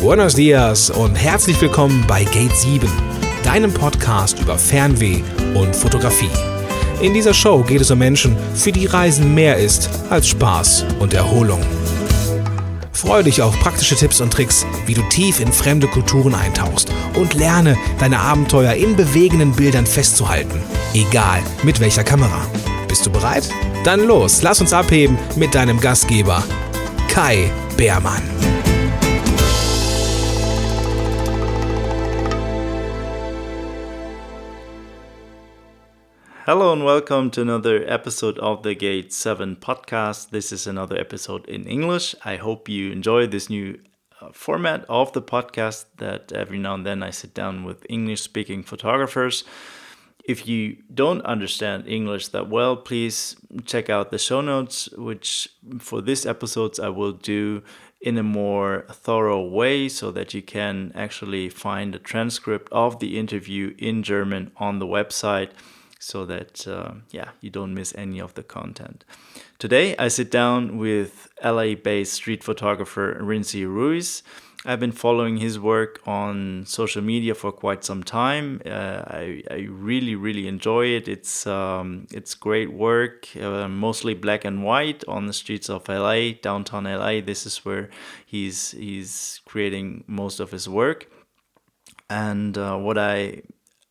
Buenos dias und herzlich willkommen bei Gate 7, deinem Podcast über Fernweh und Fotografie. In dieser Show geht es um Menschen, für die Reisen mehr ist als Spaß und Erholung. Freue dich auf praktische Tipps und Tricks, wie du tief in fremde Kulturen eintauchst und lerne, deine Abenteuer in bewegenden Bildern festzuhalten, egal mit welcher Kamera. Bist du bereit? Dann los, lass uns abheben mit deinem Gastgeber, Kai Beermann. Hello and welcome to another episode of the Gate 7 podcast. This is another episode in English. I hope you enjoy this new format of the podcast that every now and then I sit down with English-speaking photographers. If you don't understand English that well, please check out the show notes, which for this episodes I will do in a more thorough way so that you can actually find a transcript of the interview in German on the website, so that you don't miss any of the content. Today I sit down with LA-based street photographer Rinzi Ruiz. I've been following his work on social media for quite some time. I really enjoy it. It's great work, mostly black and white on the streets of LA, downtown LA. This is where he's creating most of his work. And what I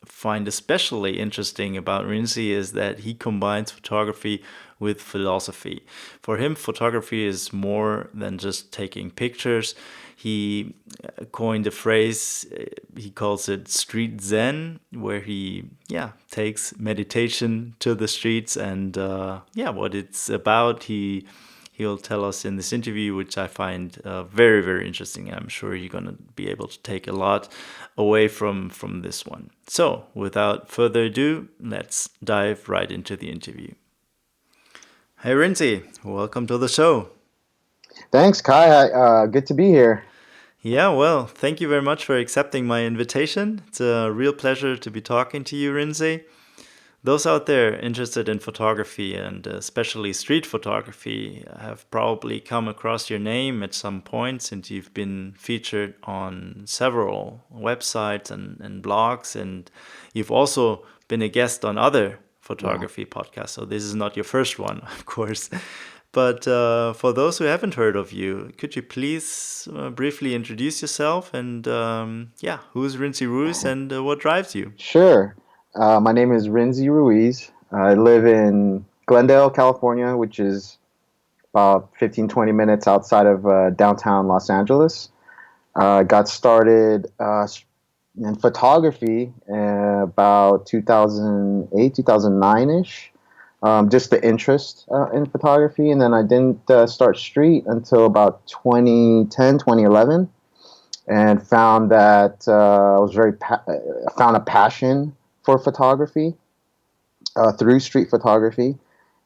find especially interesting about Rinzi is that he combines photography with philosophy. For him, photography is more than just taking pictures. He coined a phrase, he calls it street zen, where he takes meditation to the streets, and what it's about he'll tell us in this interview, which I find very interesting. I'm sure you're going to be able to take a lot away from this one. So, without further ado, let's dive right into the interview. Hey Rinzi, welcome to the show. Thanks, Kai. Good to be here. Yeah, well, thank you very much for accepting my invitation. It's a real pleasure to be talking to you, Rinzi. Those out there interested in photography and especially street photography have probably come across your name at some point, since you've been featured on several websites and blogs, and you've also been a guest on other photography podcasts. So this is not your first one, of course. But for those who haven't heard of you, could you please briefly introduce yourself and who's Rinzi Ruiz and what drives you? Sure. My name is Rinzi Ruiz. I live in Glendale, California, which is about 15-20 minutes outside of downtown Los Angeles. Got started in photography about 2008, 2009-ish. Just the interest in photography. And then I didn't start street until about 2010, 2011, and found that I found a passion for photography through street photography,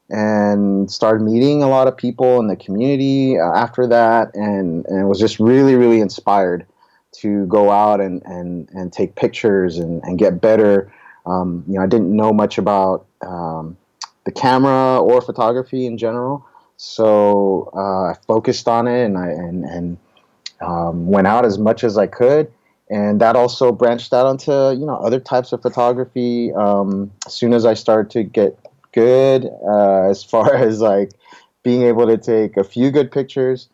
and started meeting a lot of people in the community after that, and was just really inspired to go out and take pictures and get better. I didn't know much about the camera or photography in general, so I focused on it, and went out as much as I could. And that also branched out onto, other types of photography. As soon as I started to get good, as far as like being able to take a few good pictures,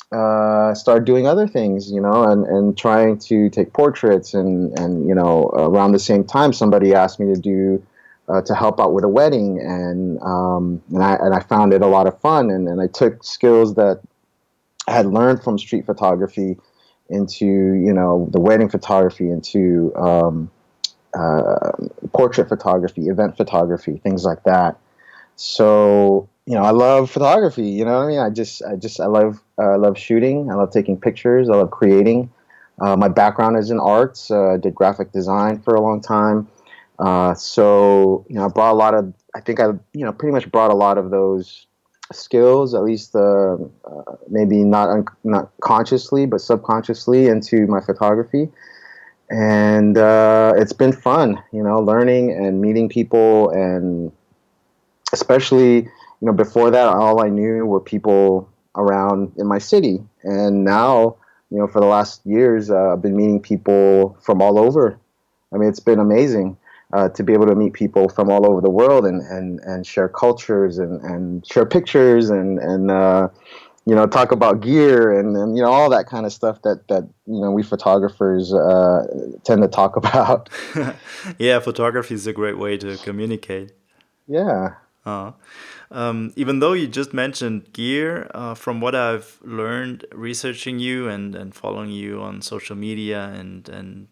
started doing other things, and trying to take portraits. And around the same time, somebody asked me to help out with a wedding, and I found it a lot of fun. And I took skills that I had learned from street photography into the wedding photography, into portrait photography, event photography, things like that. So I love photography. You know what I mean? I love shooting. I love taking pictures. I love creating. My background is in arts. I did graphic design for a long time. So I brought a lot of. I think I pretty much brought a lot of those skills, at least maybe not consciously but subconsciously, into my photography. And it's been fun, learning and meeting people. And especially before that, all I knew were people around in my city, and now for the last years, I've been meeting people from all over. I mean, it's been amazing to be able to meet people from all over the world and share cultures and share pictures and talk about gear and all that kind of stuff that we photographers tend to talk about. Yeah, photography is a great way to communicate. Yeah. Uh, Even though you just mentioned gear, from what I've learned researching you and following you on social media and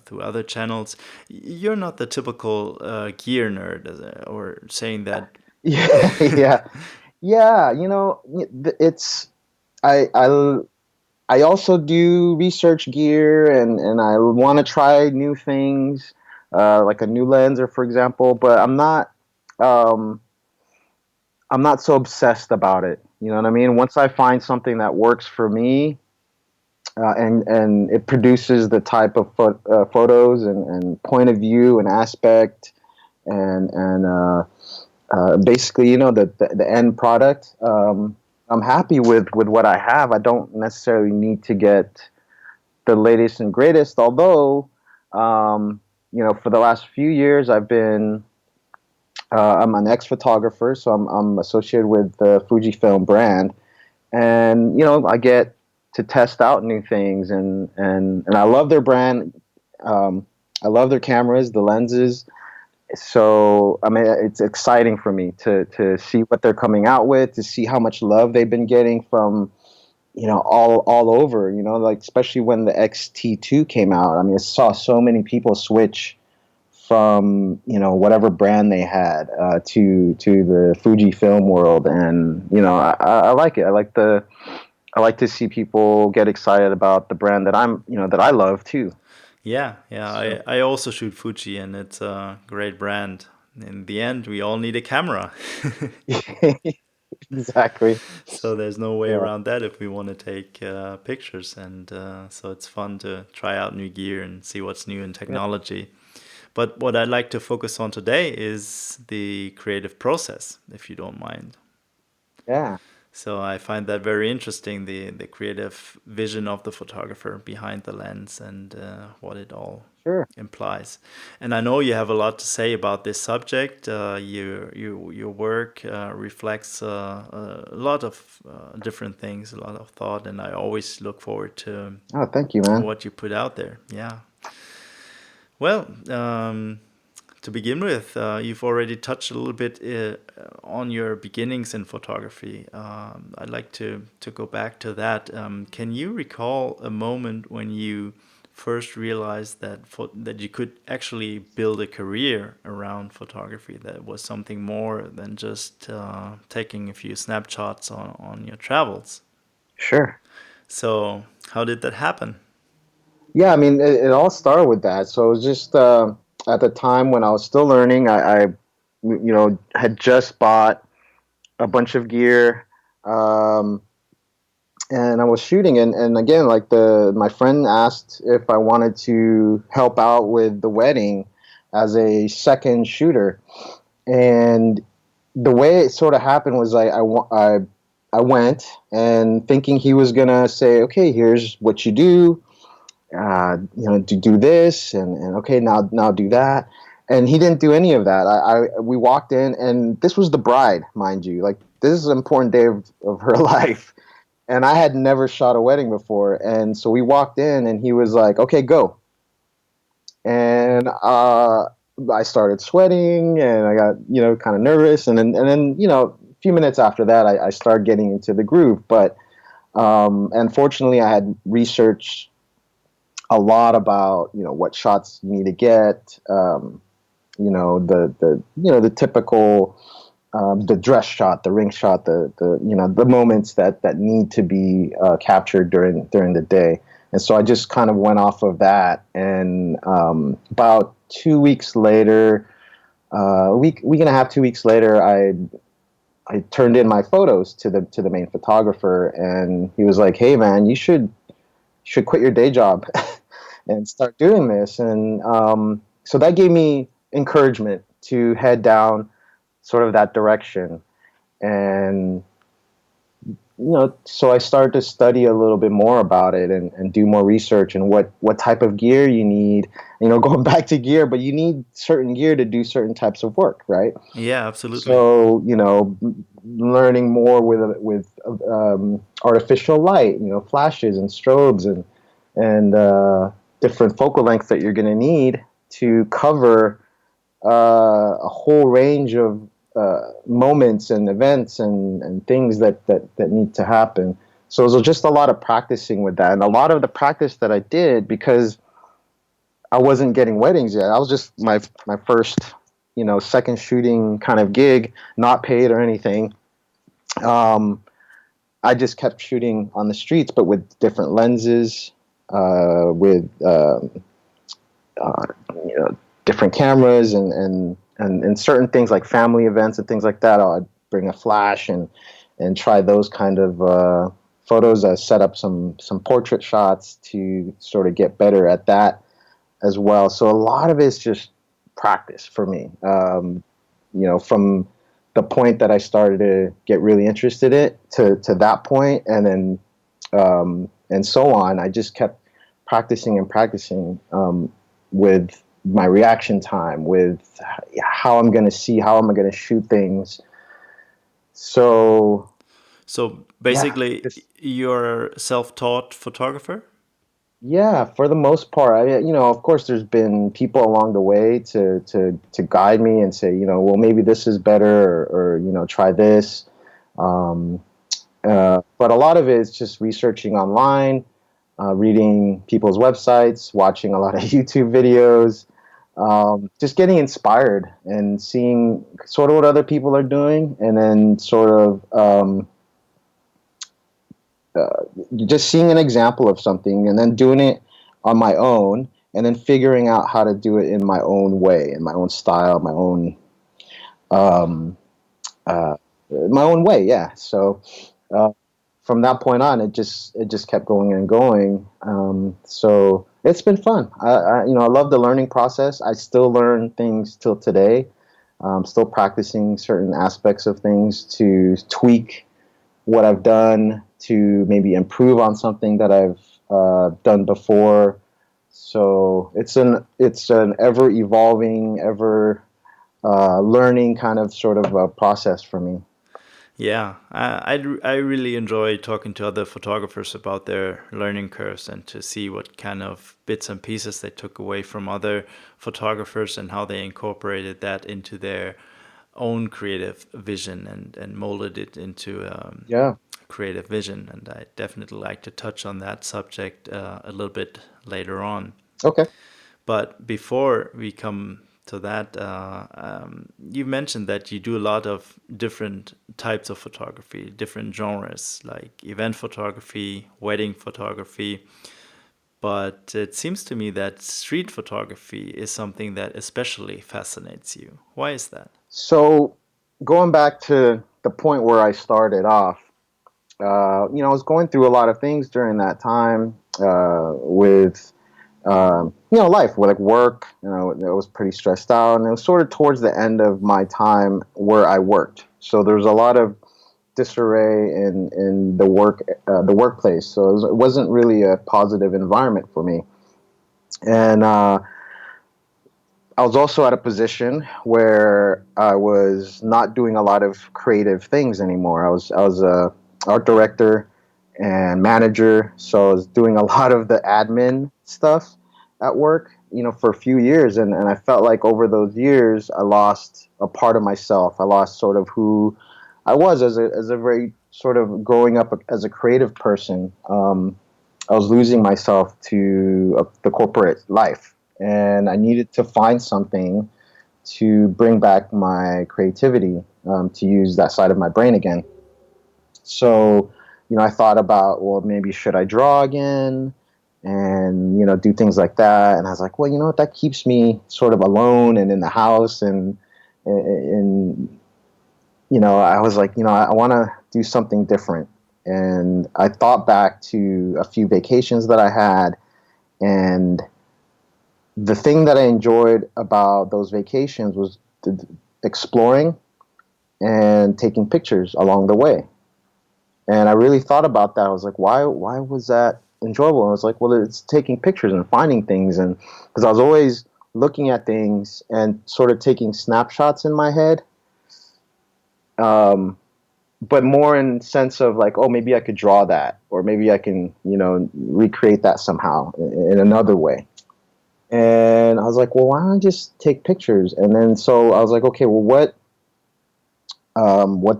through other channels, you're not the typical gear nerd, or saying that. Yeah, yeah, yeah. It's I I I also do research gear and I want to try new things, like a new lens, or for example. But um, I'm not so obsessed about it. You know what I mean? Once I find something that works for me, and it produces the type of photos and point of view and aspect and basically, the end product. I'm happy with what I have. I don't necessarily need to get the latest and greatest. Although, for the last few years, I'm an ex-photographer, so I'm associated with the Fujifilm brand, and I get to test out new things, and I love their brand. I love their cameras, the lenses. So I mean, it's exciting for me to see what they're coming out with, to see how much love they've been getting from all over. Like especially when the XT2 came out. I mean, I saw so many people switch from whatever brand they had to the Fujifilm world, and I like it. I like to see people get excited about the brand that that I love too. Yeah, yeah. So I also shoot Fuji, and it's a great brand. In the end, we all need a camera. exactly. So there's no way Yeah. around that if we want to take pictures. And so it's fun to try out new gear and see what's new in Yeah. technology. But what I'd like to focus on today is the creative process, if you don't mind. Yeah. So I find that very interesting, the creative vision of the photographer behind the lens and what it all Sure. implies. And I know you have a lot to say about this subject. Your work reflects a lot of different things, a lot of thought, and I always look forward to Oh, thank you, man. what you put out there. Yeah. Well, to begin with, you've already touched a little bit on your beginnings in photography. I'd like to go back to that. Can you recall a moment when you first realized that you could actually build a career around photography, that was something more than just taking a few snapshots on your travels? Sure. So, how did that happen? Yeah, I mean, it all started with that. So it was just at the time when I was still learning, had just bought a bunch of gear, um, and I was shooting. And again, like my friend asked if I wanted to help out with the wedding as a second shooter. And the way it sort of happened was I went and thinking he was gonna say, okay, here's what you do, to do this and okay, now do that. And he didn't do any of that. We walked in, and this was the bride, mind you. Like, this is an important day of her life, and I had never shot a wedding before. And so we walked in, and he was like, okay, go. And I started sweating, and I got kind of nervous, and then a few minutes after that, I started getting into the groove. But unfortunately, I had researched a lot about what shots you need to get, the typical, the dress shot, the ring shot, the moments that need to be captured during the day. And so I just kind of went off of that, and about 2 weeks later, week and a half, 2 weeks later, I turned in my photos to the main photographer, and he was like, "Hey, man, you should quit your day job and start doing this." And so that gave me encouragement to head down sort of that direction. And so I started to study a little bit more about it and do more research and what type of gear you need. Going back to gear, but you need certain gear to do certain types of work, right? Yeah, absolutely. So, learning more with artificial light, flashes and strobes and different focal lengths that you're going to need to cover a whole range of moments and events and things that need to happen. So it was just a lot of practicing with that, and a lot of the practice that I did because I wasn't getting weddings yet. I was just my first, second shooting kind of gig, not paid or anything. Um, I just kept shooting on the streets, but with different lenses, with uh, different cameras and certain things like family events and things like that. I'd bring a flash and try those kind of photos. I set up some portrait shots to sort of get better at that as well. So a lot of it's just practice for me. From the point that I started to get really interested in it to that point, and so on. I just kept practicing and practicing with my reaction time, with how I'm going to see, how am I going to shoot things. So So yeah, basically, just you're a self-taught photographer? yeah, for the most part, of course, there's been people along the way to guide me and say, well, maybe this is better, or try this. Um, but a lot of it is just researching online, reading people's websites, watching a lot of YouTube videos, just getting inspired and seeing sort of what other people are doing, and then sort of just seeing an example of something and then doing it on my own, and then figuring out how to do it in my own way, in my own style, um, uh, my own way. Yeah. So uh, from that point on, it just kept going and going. So it's been fun. I love the learning process. I still learn things till today. Still practicing certain aspects of things to tweak what I've done to maybe improve on something that I've done before. So it's an ever evolving, ever learning kind of sort of process for me. Yeah, I really enjoy talking to other photographers about their learning curves and to see what kind of bits and pieces they took away from other photographers and how they incorporated that into their own creative vision and molded it into Yeah. creative vision. And I definitely like to touch on that subject a little bit later on. Okay. But before we come to that, you mentioned that you do a lot of different types of photography, different genres like event photography, wedding photography. But it seems to me that street photography is something that especially fascinates you. Why is that? So going back to the point where I started off, I was going through a lot of things during that time with life, with like work. I was pretty stressed out, and it was sort of towards the end of my time where I worked. So there was a lot of disarray in the workplace. So it wasn't really a positive environment for me, and I was also at a position where I was not doing a lot of creative things anymore. I was a art director and manager, so I was doing a lot of the admin stuff at work, for a few years, and I felt like over those years I lost a part of myself. I lost sort of who I was as a very sort of growing up as a creative person. I was losing myself to the corporate life, and I needed to find something to bring back my creativity, to use that side of my brain again. So, I thought about, well, maybe should I draw again, and do things like that. And I was like, well, what, that keeps me sort of alone and in the house, and I was like, I want to do something different. And I thought back to a few vacations that I had, and the thing that I enjoyed about those vacations was exploring and taking pictures along the way. And I really thought about that. I was like, why was that enjoyable? And I was like, well, it's taking pictures and finding things, and because I was always looking at things and sort of taking snapshots in my head, but more in sense of like, oh, maybe I could draw that, or maybe I can, recreate that somehow in another way. And I was like, well, why don't I just take pictures? And then so I was like, okay, well, what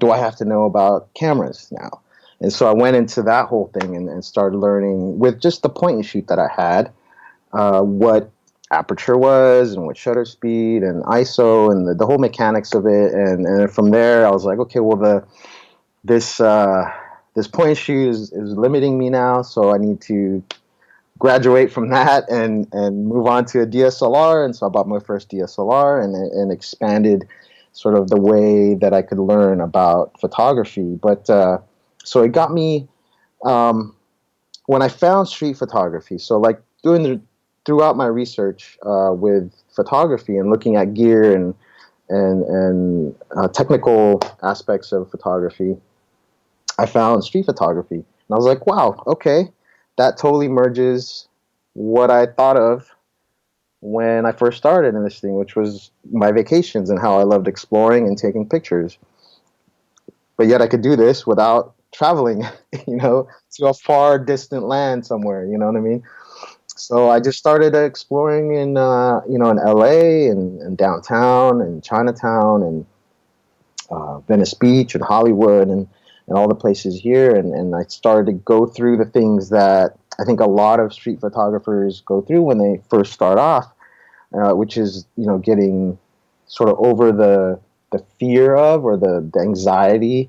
do I have to know about cameras now? And so I went into that whole thing and started learning with just the point and shoot that I had, what aperture was and what shutter speed and ISO and the whole mechanics of it. And from there, I was like, okay, well, this point and shoot is limiting me now, so I need to graduate from that and move on to a DSLR. And so I bought my first DSLR and expanded sort of the way that I could learn about photography. But so it got me when I found street photography. So like throughout my research with photography and looking at gear and technical aspects of photography, I found street photography. And I was like, wow, okay, that totally merges what I thought of when I first started in this thing, which was my vacations and how I loved exploring and taking pictures. But yet I could do this without traveling, to a far distant land somewhere, you know what I mean? So I just started exploring in LA and downtown and Chinatown and Venice Beach and Hollywood and all the places here. And I started to go through the things that I think a lot of street photographers go through when they first start off, which is, getting sort of over the fear of or the anxiety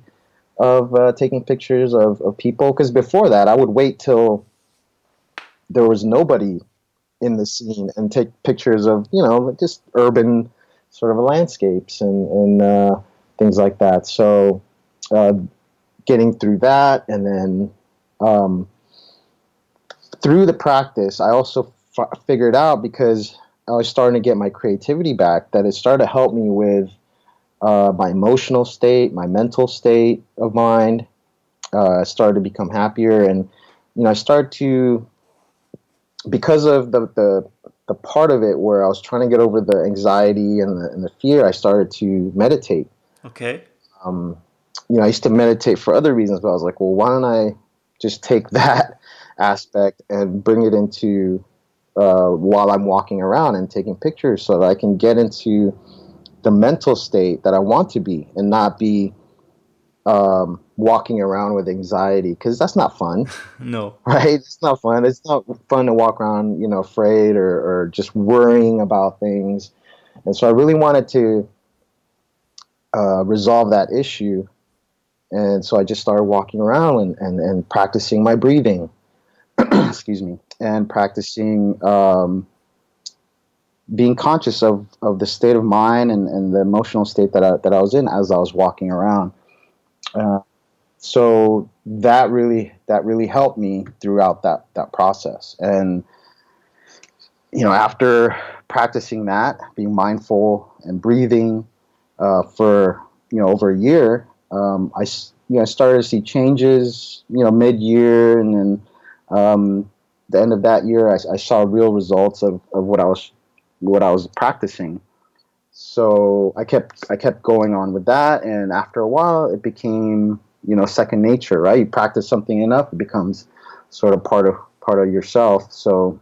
of taking pictures of people. Because before that, I would wait till there was nobody in the scene and take pictures of, just urban sort of landscapes and things like that. So getting through that, and then through the practice, I also figured out, because I was starting to get my creativity back, that it started to help me with my emotional state, my mental state of mind. I started to become happier, and I started to, because of the part of it where I was trying to get over the anxiety and the fear, I started to meditate. Okay. I used to meditate for other reasons, but I was like, well, why don't I just take that aspect and bring it into while I'm walking around and taking pictures, so that I can get into the mental state that I want to be and not be walking around with anxiety, because that's not fun. No. Right? It's not fun. It's not fun to walk around, afraid or just worrying about things. And so I really wanted to resolve that issue. And so I just started walking around and practicing my breathing, excuse me, and practicing being conscious of the state of mind and the emotional state that I was in as I was walking around. So that really helped me throughout that process. And after practicing that, being mindful and breathing for over a year, I started to see changes mid-year, and then the end of that year, I saw real results of what I was practicing. So I kept going on with that, and after a while, it became second nature, right? You practice something enough, it becomes sort of part of yourself. So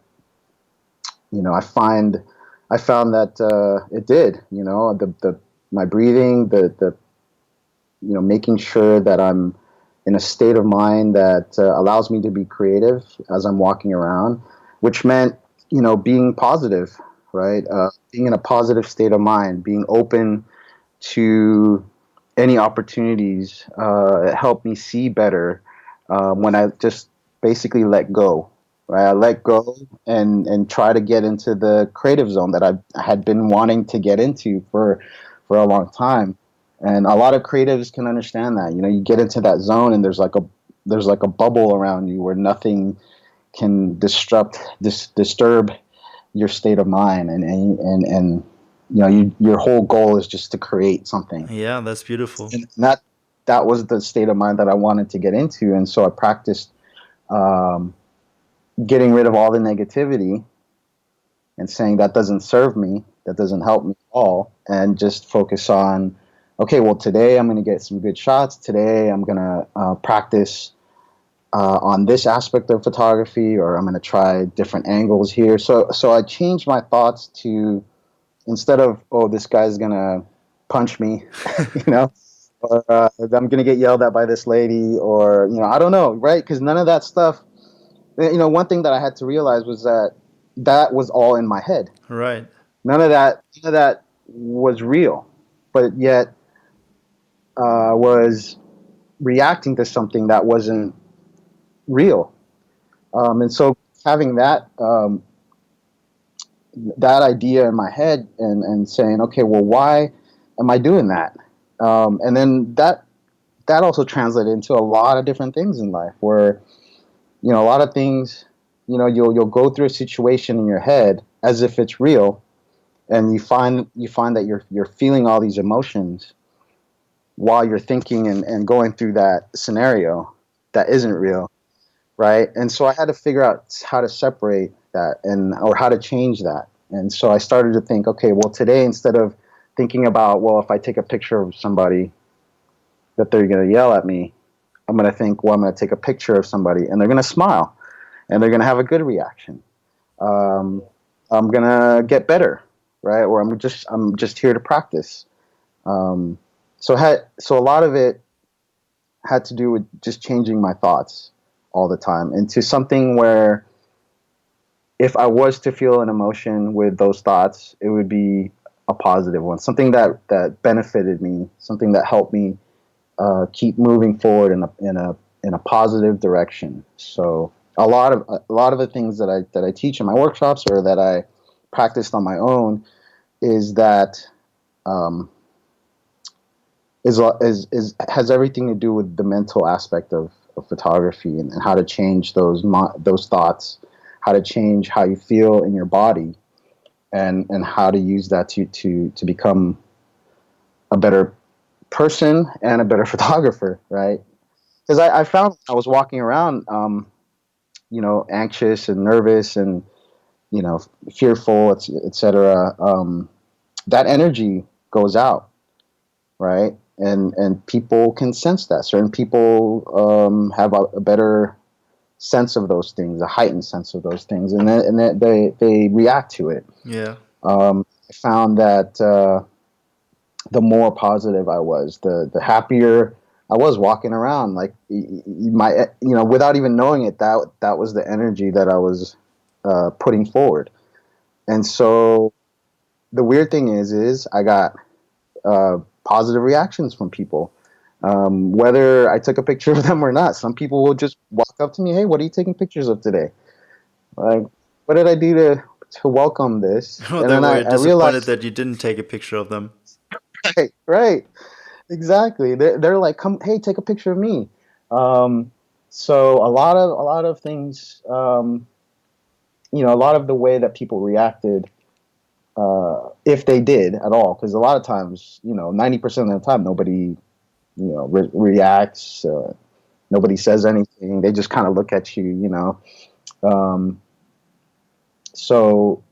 I found that it did. My breathing, the making sure that I'm in a state of mind that allows me to be creative as I'm walking around, which meant being positive, right? Being in a positive state of mind, being open to any opportunities. It helped me see better when I just basically let go. Right, I let go and try to get into the creative zone that I had been wanting to get into for a long time. And a lot of creatives can understand that. You get into that zone, and there's like a bubble around you where nothing can disturb your state of mind, and your whole goal is just to create something. Yeah, that's beautiful. And that that was the state of mind that I wanted to get into. And so I practiced getting rid of all the negativity and saying that doesn't serve me, that doesn't help me at all, and just focus on, okay, well, today I'm going to get some good shots. Today I'm going to practice on this aspect of photography, or I'm going to try different angles here. So I changed my thoughts to, instead of, oh, this guy's going to punch me, you know, or I'm going to get yelled at by this lady, or, you know, I don't know, right? Because none of that stuff, you know, one thing that I had to realize was that was all in my head. Right. None of that was real, but yet was reacting to something that wasn't real. And so having that idea in my head, and saying, okay, well, why am I doing that? And then that also translated into a lot of different things in life, where, you know, a lot of things, you know, you'll go through a situation in your head as if it's real, and you find that you're feeling all these emotions while you're thinking and going through that scenario that isn't real, right? And so I had to figure out how to separate that, or how to change that. And so I started to think, okay, well, today, instead of thinking about, well, if I take a picture of somebody that they're going to yell at me, I'm going to think, well, I'm going to take a picture of somebody and they're going to smile and they're going to have a good reaction. I'm going to get better, right? Or I'm just here to practice. So a lot of it had to do with just changing my thoughts all the time into something where, if I was to feel an emotion with those thoughts, it would be a positive one, something that benefited me, something that helped me keep moving forward in a positive direction. So a lot of the things that I teach in my workshops, or that I practiced on my own, is that has everything to do with the mental aspect of photography, and how to change those thoughts, how to change how you feel in your body, and how to use that to become a better person and a better photographer, right? Because I found I was walking around, you know, anxious and nervous and, you know, fearful, etc. That energy goes out, right? And people can sense that. Certain people have a better sense of those things, a heightened sense of those things, and they react to it. Yeah. I found that the more positive I was, the happier I was walking around. Like, without even knowing it, that was the energy that I was putting forward. And so the weird thing is I got positive reactions from people, whether I took a picture of them or not. Some people will just walk up to me, "Hey, what are you taking pictures of today? Like, what did I do to welcome this?" Oh, And they then were I disappointed realized, that you didn't take a picture of them. right, exactly. They're like, "Come, hey, take a picture of me." Um, so a lot of things, a lot of the way that people reacted, if they did at all, because a lot of times, 90% of the time, nobody, reacts. Nobody says anything. They just kind of look at you. Um, so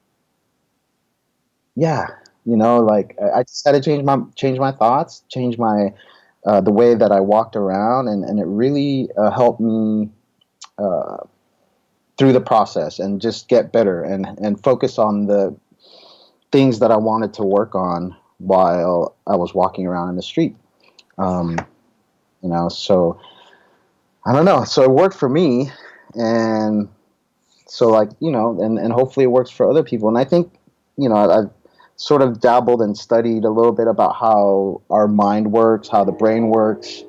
yeah, like I just had to change my thoughts, change my the way that I walked around, and it really helped me uh, through the process, and just get better, and focus on the things that I wanted to work on while I was walking around in the street. Um, so I don't know. So it worked for me, and so, like, and hopefully it works for other people. And I think, I've sort of dabbled and studied a little bit about how our mind works, how the brain works,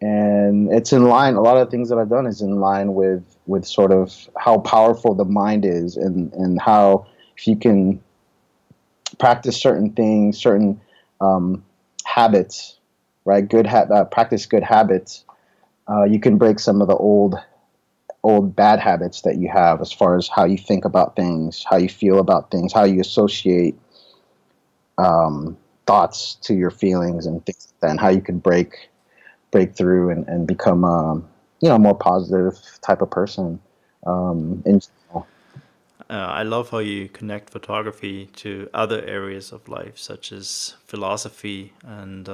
and it's in line. A lot of the things that I've done is in line with sort of how powerful the mind is, and how, if you can practice certain things, certain habits, right? Practice good habits. You can break some of the old bad habits that you have, as far as how you think about things, how you feel about things, how you associate thoughts to your feelings and things like that, and how you can break break through and become a more positive type of person. In general. I love how you connect photography to other areas of life, such as philosophy, and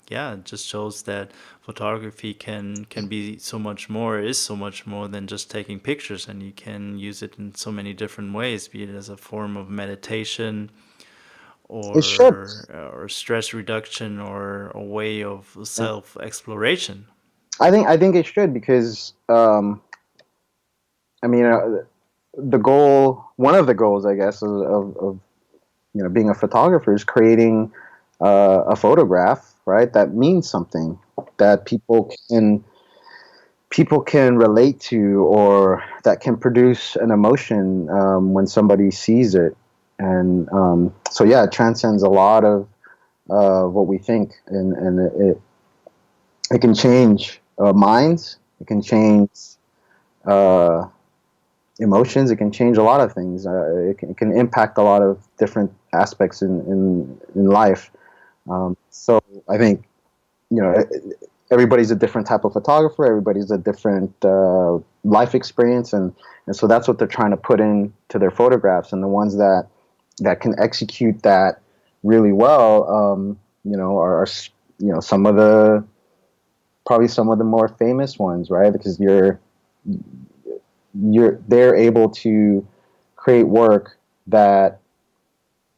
yeah, it just shows that photography can be so much more, is so much more than just taking pictures, and you can use it in so many different ways, be it as a form of meditation It should. or stress reduction or a way of self exploration. I think it should because I mean the goal, one of the goals, I guess, of being a photographer is creating a photograph, right? That means something that people can relate to, or that can produce an emotion when somebody sees it. And so yeah, it transcends a lot of what we think, and it can change minds. It can change uh, emotions. It can change a lot of things. It can impact a lot of different aspects in life. So I think you know everybody's a different type of photographer. Everybody's a different life experience, and so that's what they're trying to put into their photographs. And the ones that can execute that really well, are some of the probably some of the more famous ones, right? Because they're able to create work that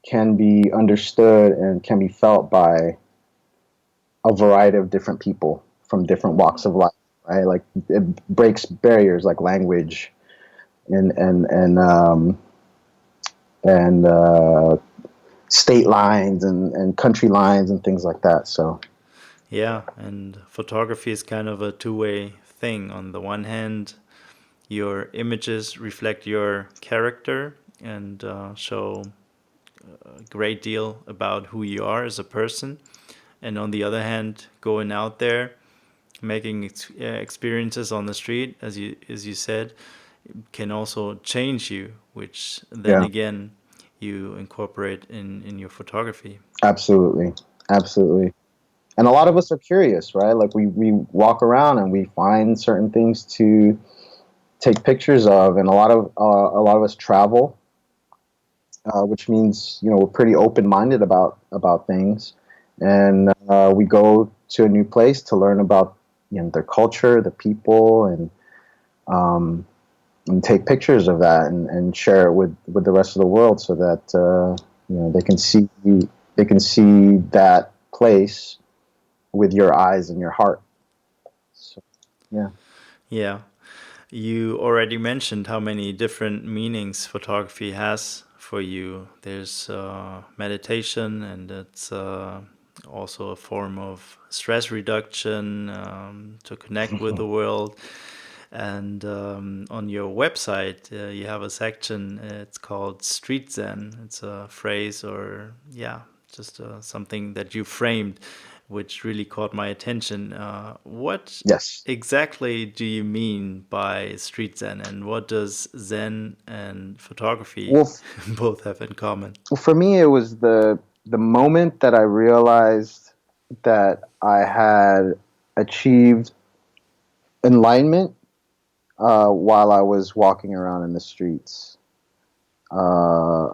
can be understood and can be felt by a variety of different people from different walks of life, right? Like it breaks barriers like language and and state lines and country lines and things like that. So Yeah, and photography is kind of a two-way thing. On the one hand, your images reflect your character and show a great deal about who you are as a person. And on the other hand, going out there, making experiences on the street, as you said, can also change you, which then yeah, again you incorporate in your photography. absolutely, absolutely. And a lot of us are curious, right? Like we walk around and we find certain things to take pictures of, and a lot of us travel, which means we're pretty open minded about things, and we go to a new place to learn about their culture, the people, um, and take pictures of that and share it with the rest of the world, so that they can see that place with your eyes and your heart. So, yeah. Yeah. You already mentioned how many different meanings photography has for you. There's meditation, and it's also a form of stress reduction, to connect with the world. And on your website, you have a section, it's called Street Zen. It's a phrase, or, yeah, just something that you framed, which really caught my attention. What Yes. exactly do you mean by Street Zen, and what does Zen and photography Well, both have in common? for me, it was the moment that I realized that I had achieved enlightenment while I was walking around in the streets, uh,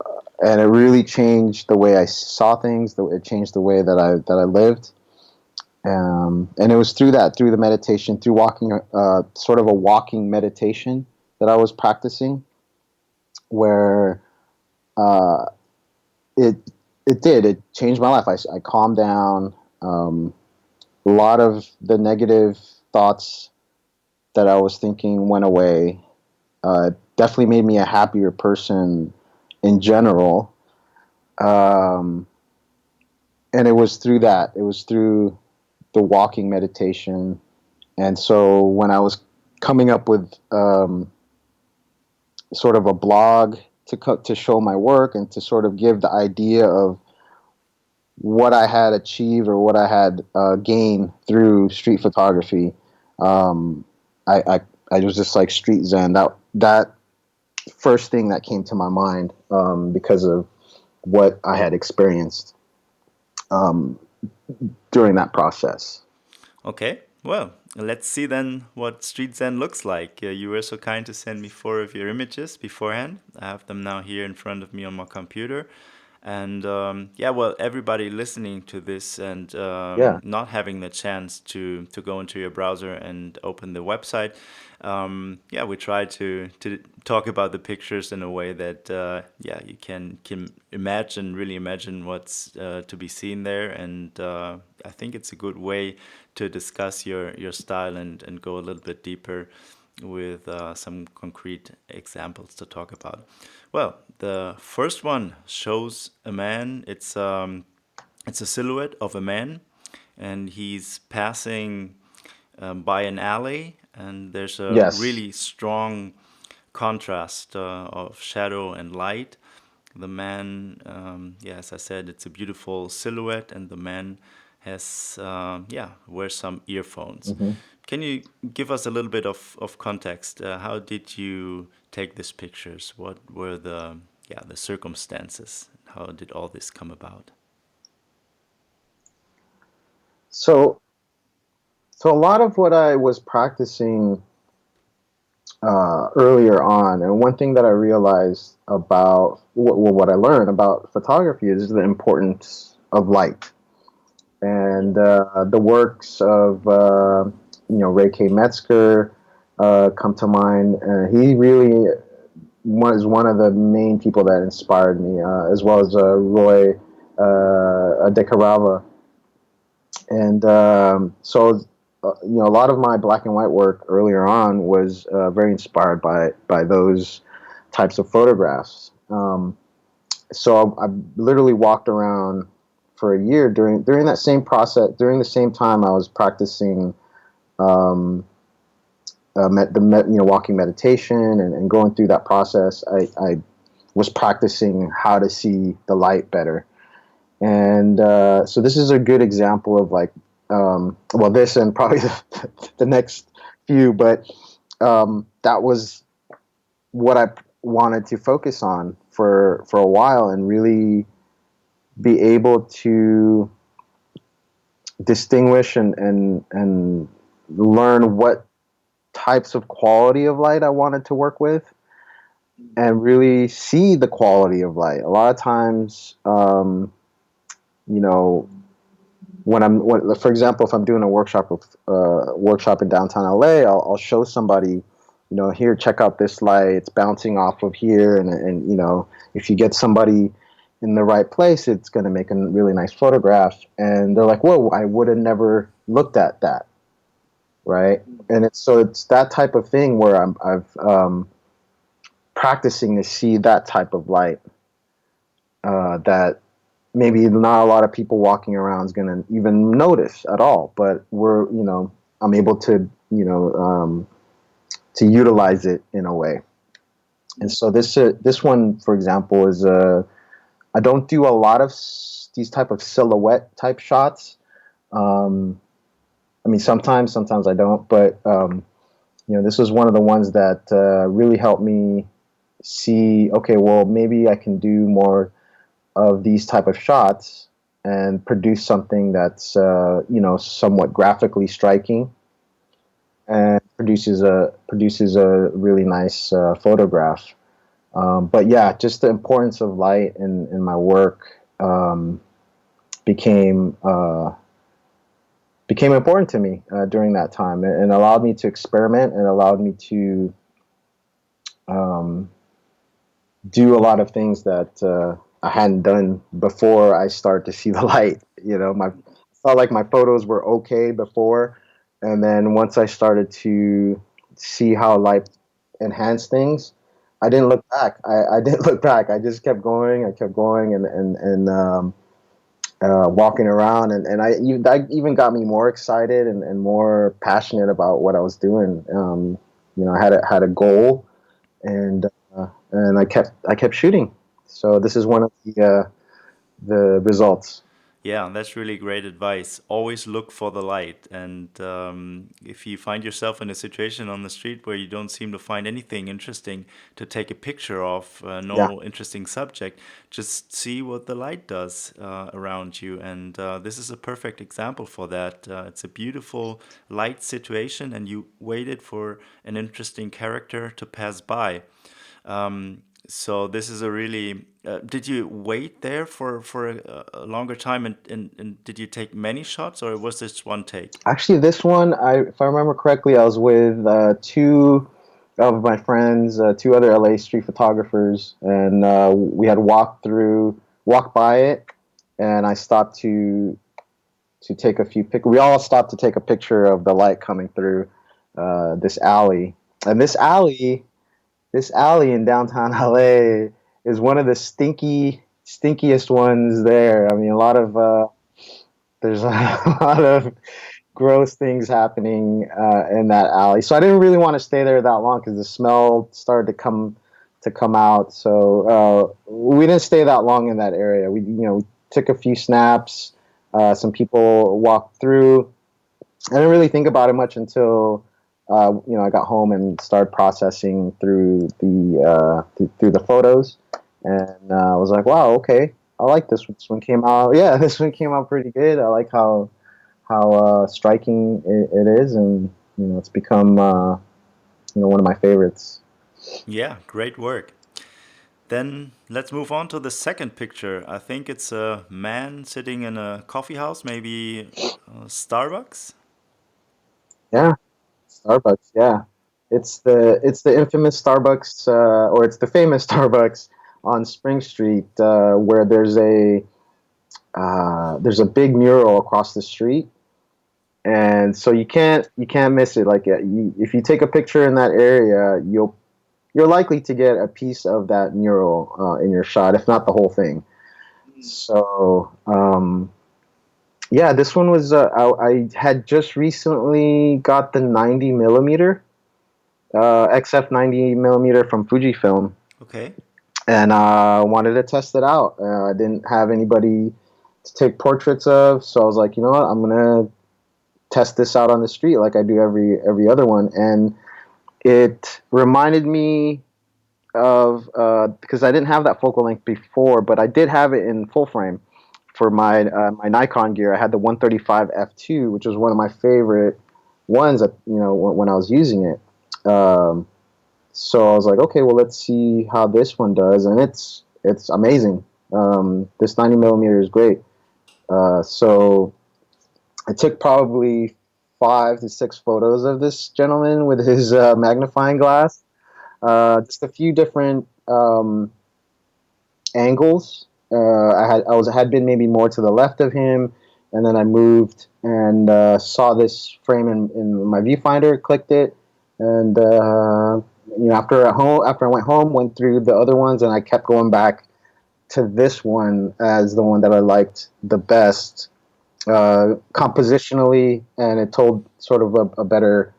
and it really changed the way I saw things. It changed the way that I lived, and it was through the meditation, through walking, sort of a walking meditation that I was practicing, where uh, it it changed my life. I calmed down. A lot of the negative thoughts that I was thinking went away. Definitely made me a happier person in general. Um, and it was through that. It was through the walking meditation. And so when I was coming up with sort of a blog to show my work and to sort of give the idea of what I had achieved or what I had gained through street photography, um, I was just like street zen. That first thing that came to my mind because of what I had experienced um, during that process. Okay, well, let's see then what Street Zen looks like. You were so kind to send me 4 of your images beforehand. I have them now here in front of me on my computer. And yeah, well, everybody listening to this and Yeah. not having the chance to go into your browser and open the website, yeah, we try to talk about the pictures in a way that yeah, you can imagine, really imagine what's to be seen there. And I think it's a good way to discuss your style and go a little bit deeper with some concrete examples to talk about. Well, the first one shows a man. It's a silhouette of a man, and he's passing by an alley, and there's a Yes. really strong contrast of shadow and light. The man, yeah, as I said, it's a beautiful silhouette, and the man has, yeah, wears some earphones. Hmm. Can you give us a little bit of context? How did you take these pictures? What were the, yeah, the circumstances? How did all this come about? So, so a lot of what I was practicing earlier on, and one thing that I realized about what I learned about photography is the importance of light. And the works of Ray K. Metzger come to mind. He really was one of the main people that inspired me, as well as Roy DeCarava. And a lot of my black and white work earlier on was very inspired by those types of photographs. So I literally walked around for a year during that same process. During the same time, I was practicing um, walking meditation and going through that process. I was practicing how to see the light better. And so this is a good example of like, well, this and probably the next few, but that was what I wanted to focus on for a while and really be able to distinguish and learn what types of quality of light I wanted to work with and really see the quality of light. A lot of times, you know, for example, if I'm doing a workshop in downtown LA, I'll show somebody, here, check out this light. It's bouncing off of here, and if you get somebody in the right place, it's going to make a really nice photograph. And they're like, "Whoa, I would have never looked at that." Right? And it's that type of thing where I've practicing to see that type of light that maybe not a lot of people walking around is going to even notice at all, but I'm able to, to utilize it in a way. And so this one, for example, is I don't do a lot of these type of silhouette type shots. Um, I mean, sometimes I don't, but this was one of the ones that really helped me see, okay, well, maybe I can do more of these type of shots and produce something that's somewhat graphically striking and produces a really nice photograph. But yeah, just the importance of light in my work became became important to me during that time, and allowed me to experiment and allowed me to um, do a lot of things that I hadn't done before I started to see the light. I felt like my photos were okay before, and then once I started to see how light enhanced things, I didn't look back. I didn't look back. I just kept going. I kept going, and walking around, and that even got me more excited and more passionate about what I was doing. I had a goal, and and I kept shooting. So this is one of the results. Yeah, that's really great advice. Always look for the light. And if you find yourself in a situation on the street where you don't seem to find anything interesting to take a picture of, Yeah. no interesting subject, just see what the light does around you. And this is a perfect example for that. It's a beautiful light situation, and you waited for an interesting character to pass by. So this is a really. Did you wait there for a longer time, and did you take many shots, or was this one take? Actually, this one, if I remember correctly, I was with two of my friends, two other LA street photographers, and we had walked by it, and I stopped to take a few pic. We all stopped to take a picture of the light coming through this alley, and this alley in downtown LA is one of the stinkiest ones there. I mean, there's a lot of gross things happening in that alley. So I didn't really want to stay there that long because the smell started to come out. So we didn't stay that long in that area. We took a few snaps. Some people walked through. I didn't really think about it much until I got home and started processing through the photos, and I was like, wow, okay, I like this one. This one came out. Yeah, this one came out pretty good. I like how striking it is, and it's become one of my favorites. Yeah, great work. Then let's move on to the second picture. I think it's a man sitting in a coffee house, maybe Starbucks. Yeah, Starbucks. Yeah, it's the infamous Starbucks, or it's the famous Starbucks on Spring Street, where there's a big mural across the street, and so you can't miss it. Like if you take a picture in that area, you're likely to get a piece of that mural in your shot, if not the whole thing. So yeah, this one was I had just recently got the 90 millimeter XF 90 millimeter from Fujifilm, Okay. and wanted to test it out. I didn't have anybody to take portraits of, so I was like, you know what, I'm gonna test this out on the street like I do every other one, and it reminded me of because I didn't have that focal length before, but I did have it in full frame for my Nikon gear. I had the 135 f2, which was one of my favorite ones when I was using it. So I was like, okay, well, let's see how this one does, and it's amazing. This 90 millimeter is great. So I took probably 5 to 6 photos of this gentleman with his magnifying glass. Just a few different angles. I had been maybe more to the left of him, and then I moved and saw this frame in my viewfinder, clicked it, and after I went home, went through the other ones, and I kept going back to this one as the one that I liked the best compositionally, and it told sort of a better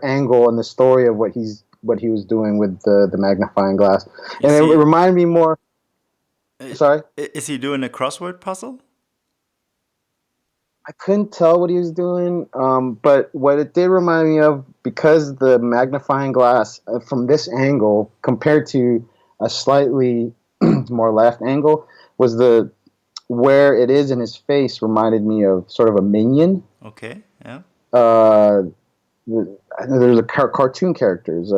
angle and the story of what he was doing with the magnifying glass, and Is it he reminded me more. i- Sorry, is he doing a crossword puzzle? I couldn't tell what he was doing, but what it did remind me of, because the magnifying glass from this angle compared to a slightly more left angle, was the where it is in his face reminded me of sort of a minion. Okay. Yeah. Uh, there's a cartoon characters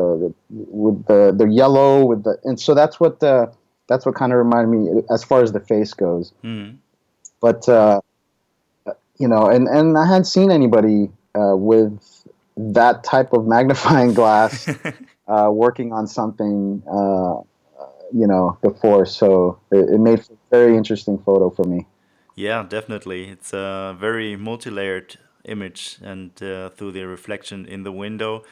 with the yellow with the, and so that's what kind of reminded me as far as the face goes. Hmm. But and I hadn't seen anybody with that type of magnifying glass working on something before, so it made for a very interesting photo for me. Yeah, definitely. It's a very multi-layered image, and through the reflection in the window,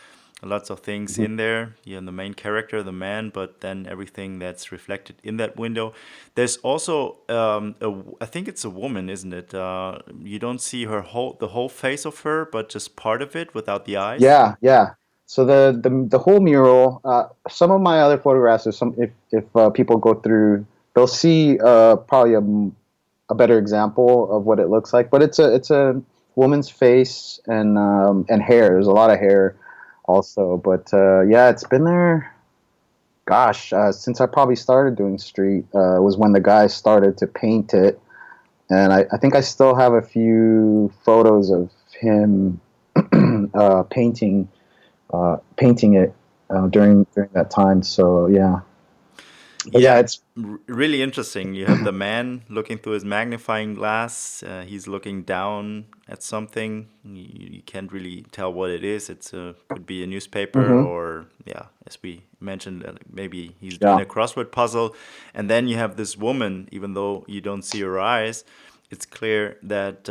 lots of things Mhm. in there. You have the main character, the man, but then everything that's reflected in that window. There's also, I think it's a woman, isn't it? You don't see the whole face of her, but just part of it without the eyes. Yeah, yeah. So the whole mural. Some of my other photographs, if people go through, they'll see probably a better example of what it looks like. But it's a woman's face and hair. There's a lot of hair also. But yeah, it's been there. Gosh, since I probably started doing street, was when the guy started to paint it, and I think I still have a few photos of him painting it during that time. So yeah, but yeah, it's really interesting. You have the man looking through his magnifying glass. He's looking down at something. You can't really tell what it is. It's could be a newspaper, mhm, or yeah, as we mentioned, maybe he's doing yeah, a crossword puzzle. And then you have this woman. Even though you don't see her eyes, it's clear that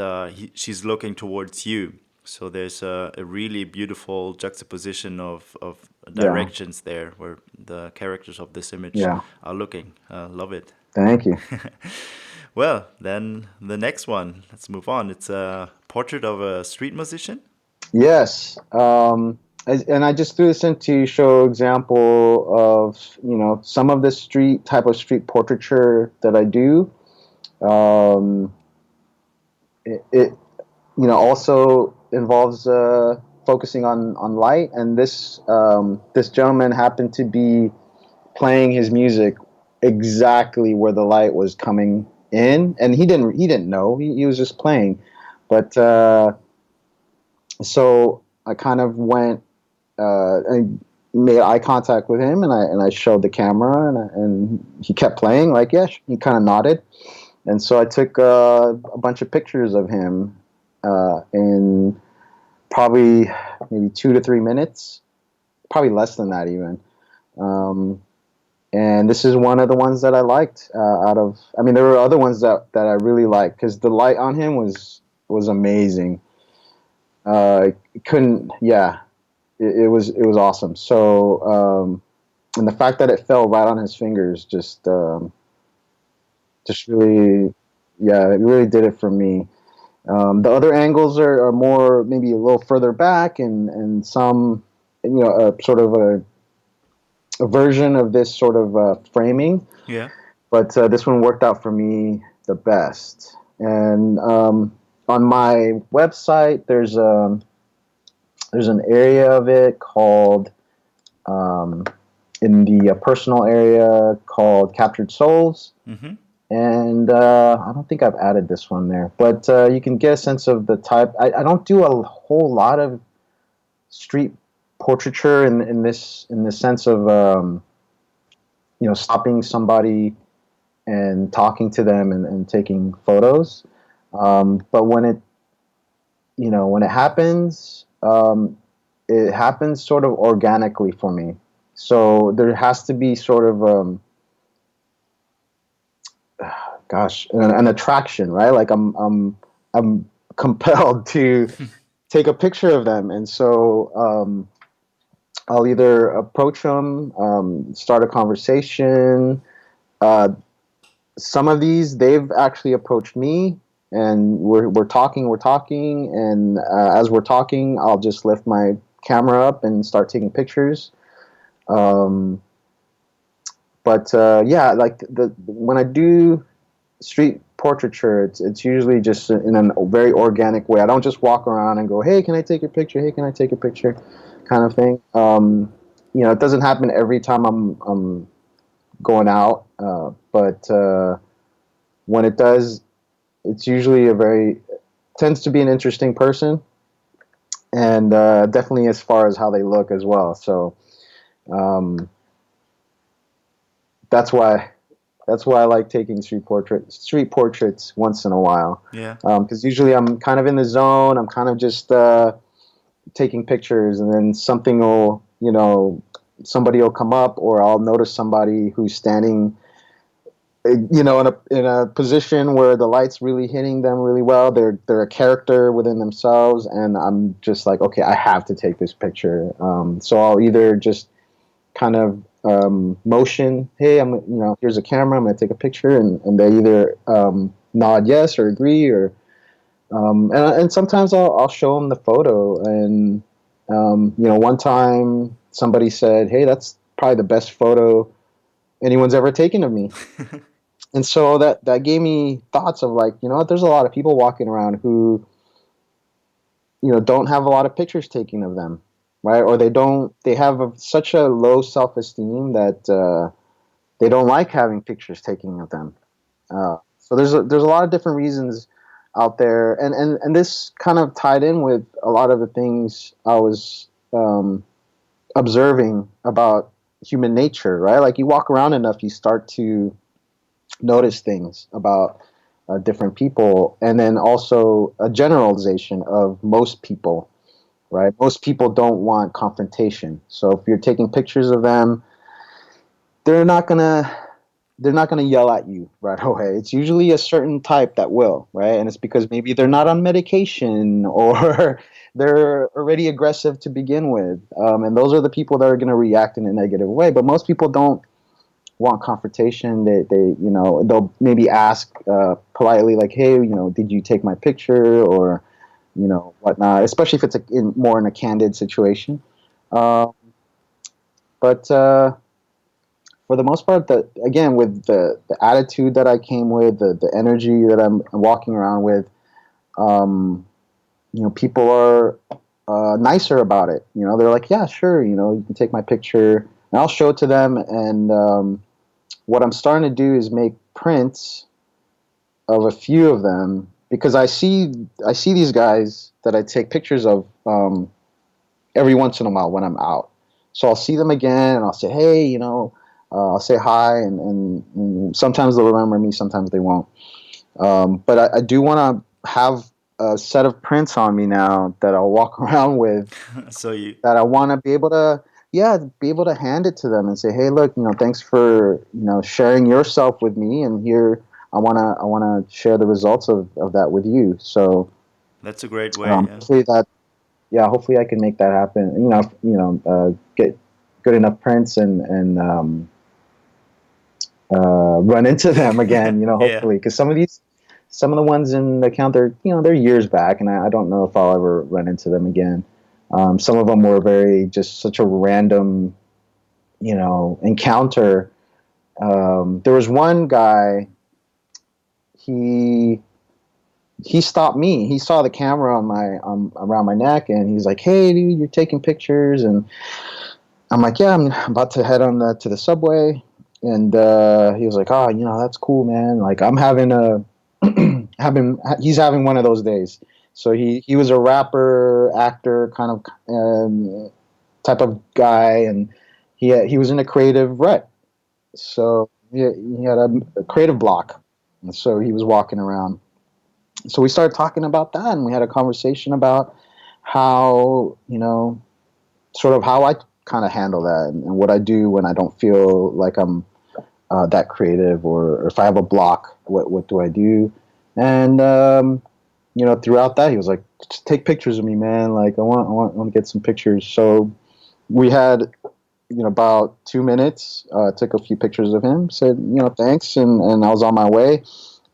she's looking towards you. So there's a really beautiful juxtaposition of yeah, directions there where the characters of this image yeah. are looking. Love it. Thank you. Well, then the next one, let's move on. It's a portrait of a street musician. Yes, and I just threw this in to show example of some of the type of street portraiture that I do. Um, it also involves focusing on light, and this gentleman happened to be playing his music exactly where the light was coming in, and he didn't know, he was just playing, but so I kind of went and made eye contact with him, and I showed the camera, and he kept playing, like, yeah, he kind of nodded. And so I took a bunch of pictures of him in probably maybe 2 to 3 minutes, probably less than that even. Um, and this is one of the ones that I liked. I mean, there were other ones that I really liked because the light on him was amazing. Couldn't, yeah, it was awesome. So, and the fact that it fell right on his fingers just really, yeah, it really did it for me. The other angles are more maybe a little further back, and some, sort of a version of this sort of framing. Yeah. But this one worked out for me the best. And on my website, there's an area of it called um, in the personal area called Captured Souls. Mm-hmm. And I don't think I've added this one there, but you can get a sense of the type. I don't do a whole lot of street portraiture in the sense of stopping somebody and talking to them and taking photos. But when it happens, it happens sort of organically for me. So there has to be sort of an attraction, right? Like I'm compelled to take a picture of them, and so I'll either approach them, start a conversation. Uh, some of these they've actually approached me, and we're talking, and as we're talking, I'll just lift my camera up and start taking pictures. Um, but yeah, like when I do street portraiture, it's usually just in a very organic way. I don't just walk around and go, "Hey, can I take your picture? Hey, can I take a picture?" kind of thing. It doesn't happen every time I'm going out, but when it does, it's usually tends to be an interesting person, and definitely as far as how they look as well. So um, that's why. That's why I like taking street portraits once in a while. Yeah. Because usually I'm kind of in the zone. I'm kind of just taking pictures, and then somebody will come up, or I'll notice somebody who's standing, in a position where the light's really hitting them really well. They're a character within themselves, and I'm just like, okay, I have to take this picture. So I'll either just kind of motion, hey, here's a camera, I'm going to take a picture, and they either nod yes or agree, or and sometimes I'll show them the photo, and one time somebody said, hey, that's probably the best photo anyone's ever taken of me. And so that gave me thoughts of like, you know what, there's a lot of people walking around who, you know, don't have a lot of pictures taken of them, right? Or they have such a low self-esteem that they don't like having pictures taken of them. So there's a lot of different reasons out there, and this kind of tied in with a lot of the things I was observing about human nature, right? Like you walk around enough, you start to notice things about different people, and then also a generalization of most people, right? Most people don't want confrontation. So if you're taking pictures of them, they're not gonna they're not gonna yell at you right away. It's usually a certain type that will, right? And it's because maybe they're not on medication or they're already aggressive to begin with, and those are the people that are gonna react in a negative way. But most people don't want confrontation. They you know, they'll maybe ask politely like, hey, you know, did you take my picture, or you know, whatnot, especially if it's more in a candid situation. Uh, but for the most part, that again, with the attitude that I came with, the energy that I'm walking around with, um, you know, people are nicer about it. You know, they're like, yeah, sure, you know, you can take my picture, and I'll show it to them. And what I'm starting to do is make prints of a few of them, because I see these guys that I take pictures of every once in a while when I'm out. So I'll see them again, and I'll say, hey, you know, I'll say hi, and sometimes they'll remember me, sometimes they won't. But I do want to have a set of prints on me now that I'll walk around with, So you, that I want to be able to, yeah, be able to hand it to them and say, hey, look, you know, thanks for, you know, sharing yourself with me, and here I wanna share the results of that with you. So that's a great way. Yeah. hopefully that, yeah, hopefully I can make that happen. Get good enough prints, and run into them again. You know, Yeah. hopefully, because some of the ones in the account, they're, you know, they're years back, and I don't know if I'll ever run into them again. Some of them were very just such a random, you know, encounter. There was one guy. He he stopped me. He saw the camera on my around my neck, and he's like, "Hey, dude, you're taking pictures." And I'm like, "Yeah, I'm about to head on to the subway." And he was like, "Oh, you know, that's cool, man. Like, I'm having a he's having one of those days." So he was a rapper, actor, kind of type of guy, and he was in a creative rut. So he had a creative block, and so he was walking around. So we started talking about that, and we had a conversation about how, you know, sort of how I kind of handle that, and what I do when I don't feel like I'm that creative, or if I have a block, what do I do? And you know, throughout that, he was like, "Just take pictures of me, man. Like, I want to get some pictures." So we had, you know, about 2 minutes. Took a few pictures of him. Said, you know, thanks, and I was on my way.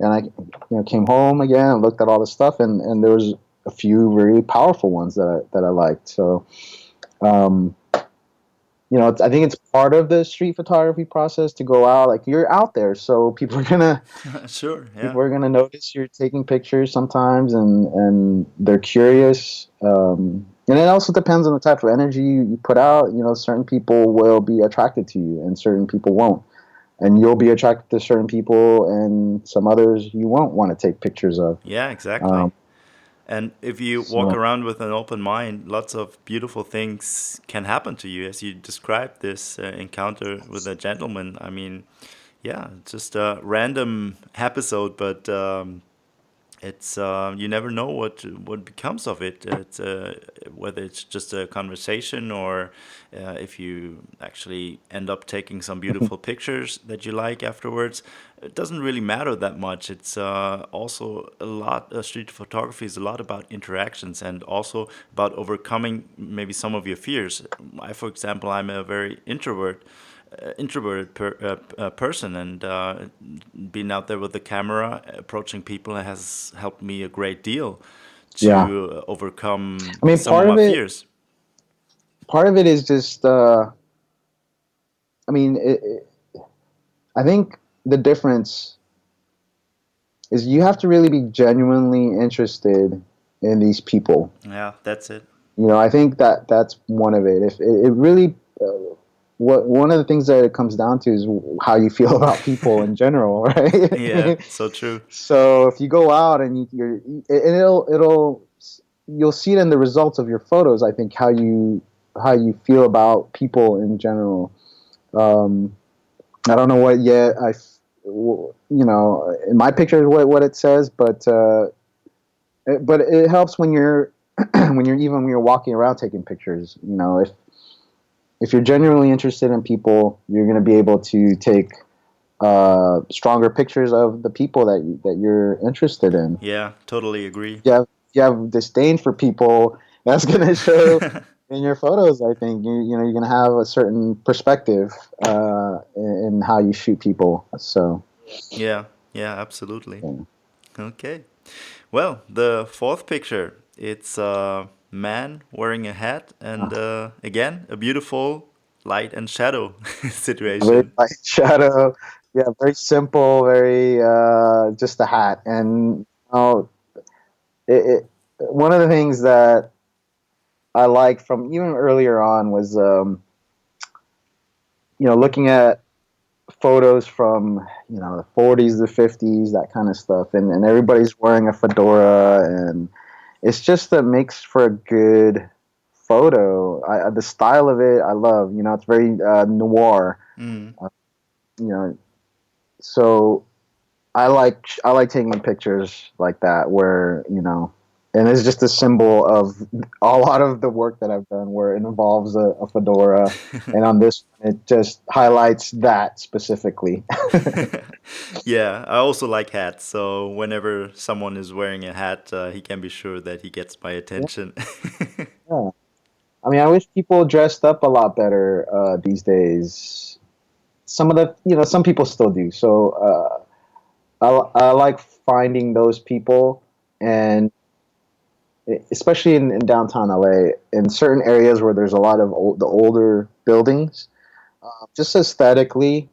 And I, you know, came home again and looked at all the stuff, and there was a few really powerful ones that I liked. So, um, you know, I think it's part of the street photography process to go out. Like, you're out there, so Sure. Yeah. people are gonna notice you're taking pictures sometimes, and they're curious. And it also depends on the type of energy you put out. You know, certain people will be attracted to you, and certain people won't, and you'll be attracted to certain people, and some others you won't want to take pictures of. Yeah, exactly. Um, And if you walk so around with an open mind, lots of beautiful things can happen to you, as you described this encounter with a gentleman. I mean, yeah, just a random episode, but it's you never know what becomes of it. It's whether it's just a conversation, or if you actually end up taking some beautiful pictures that you like afterwards. It doesn't really matter that much. It's also a lot. Street photography is a lot about interactions, and also about overcoming maybe some of your fears. I, for example, I'm a very introverted person, and being out there with the camera, approaching people has helped me a great deal yeah, to overcome I mean, some of my fears. part of it is just, I mean, I think the difference. is you have to really be genuinely interested in these people. Yeah, that's it. I think that that's one of it. If it really, what one of the things that it comes down to is how you feel about people in general, Yeah, right? so true. So if you go out and and you'll see it in the results of your photos. I think how you feel about people in general. Um, I don't know what yet. In my picture is what it says, but it helps when you're when you're walking around taking pictures. If you're genuinely interested in people, you're going to be able to take stronger pictures of the people that you're interested in. Yeah, totally agree. You have disdain for people, that's going to show in your photos. I think you're going to have a certain perspective in how you shoot people. So Yeah, yeah, absolutely. yeah. Okay. Well, the fourth picture, it's a man wearing a hat and again, a beautiful light and shadow Very situation. light shadow. Yeah, very simple, very just a hat. And one of the things that I liked from even earlier on was looking at photos from the 40s, the 50s, that kind of stuff, and everybody's wearing a fedora, and it's just a makes for a good photo. The style of it, I love. It's very noir. Mm. Uh, you know, so I like taking pictures like that where and it's just a symbol of a lot of the work that I've done where it involves a fedora, and on this one, it just highlights that specifically. Yeah, I also like hats, so whenever someone is wearing a hat, he can be sure that he gets my Yeah, attention. yeah. I mean, I wish people dressed up a lot better these days. Some people still do. So I like finding those people, and especially in downtown LA, in certain areas where there's a lot of the older buildings, just aesthetically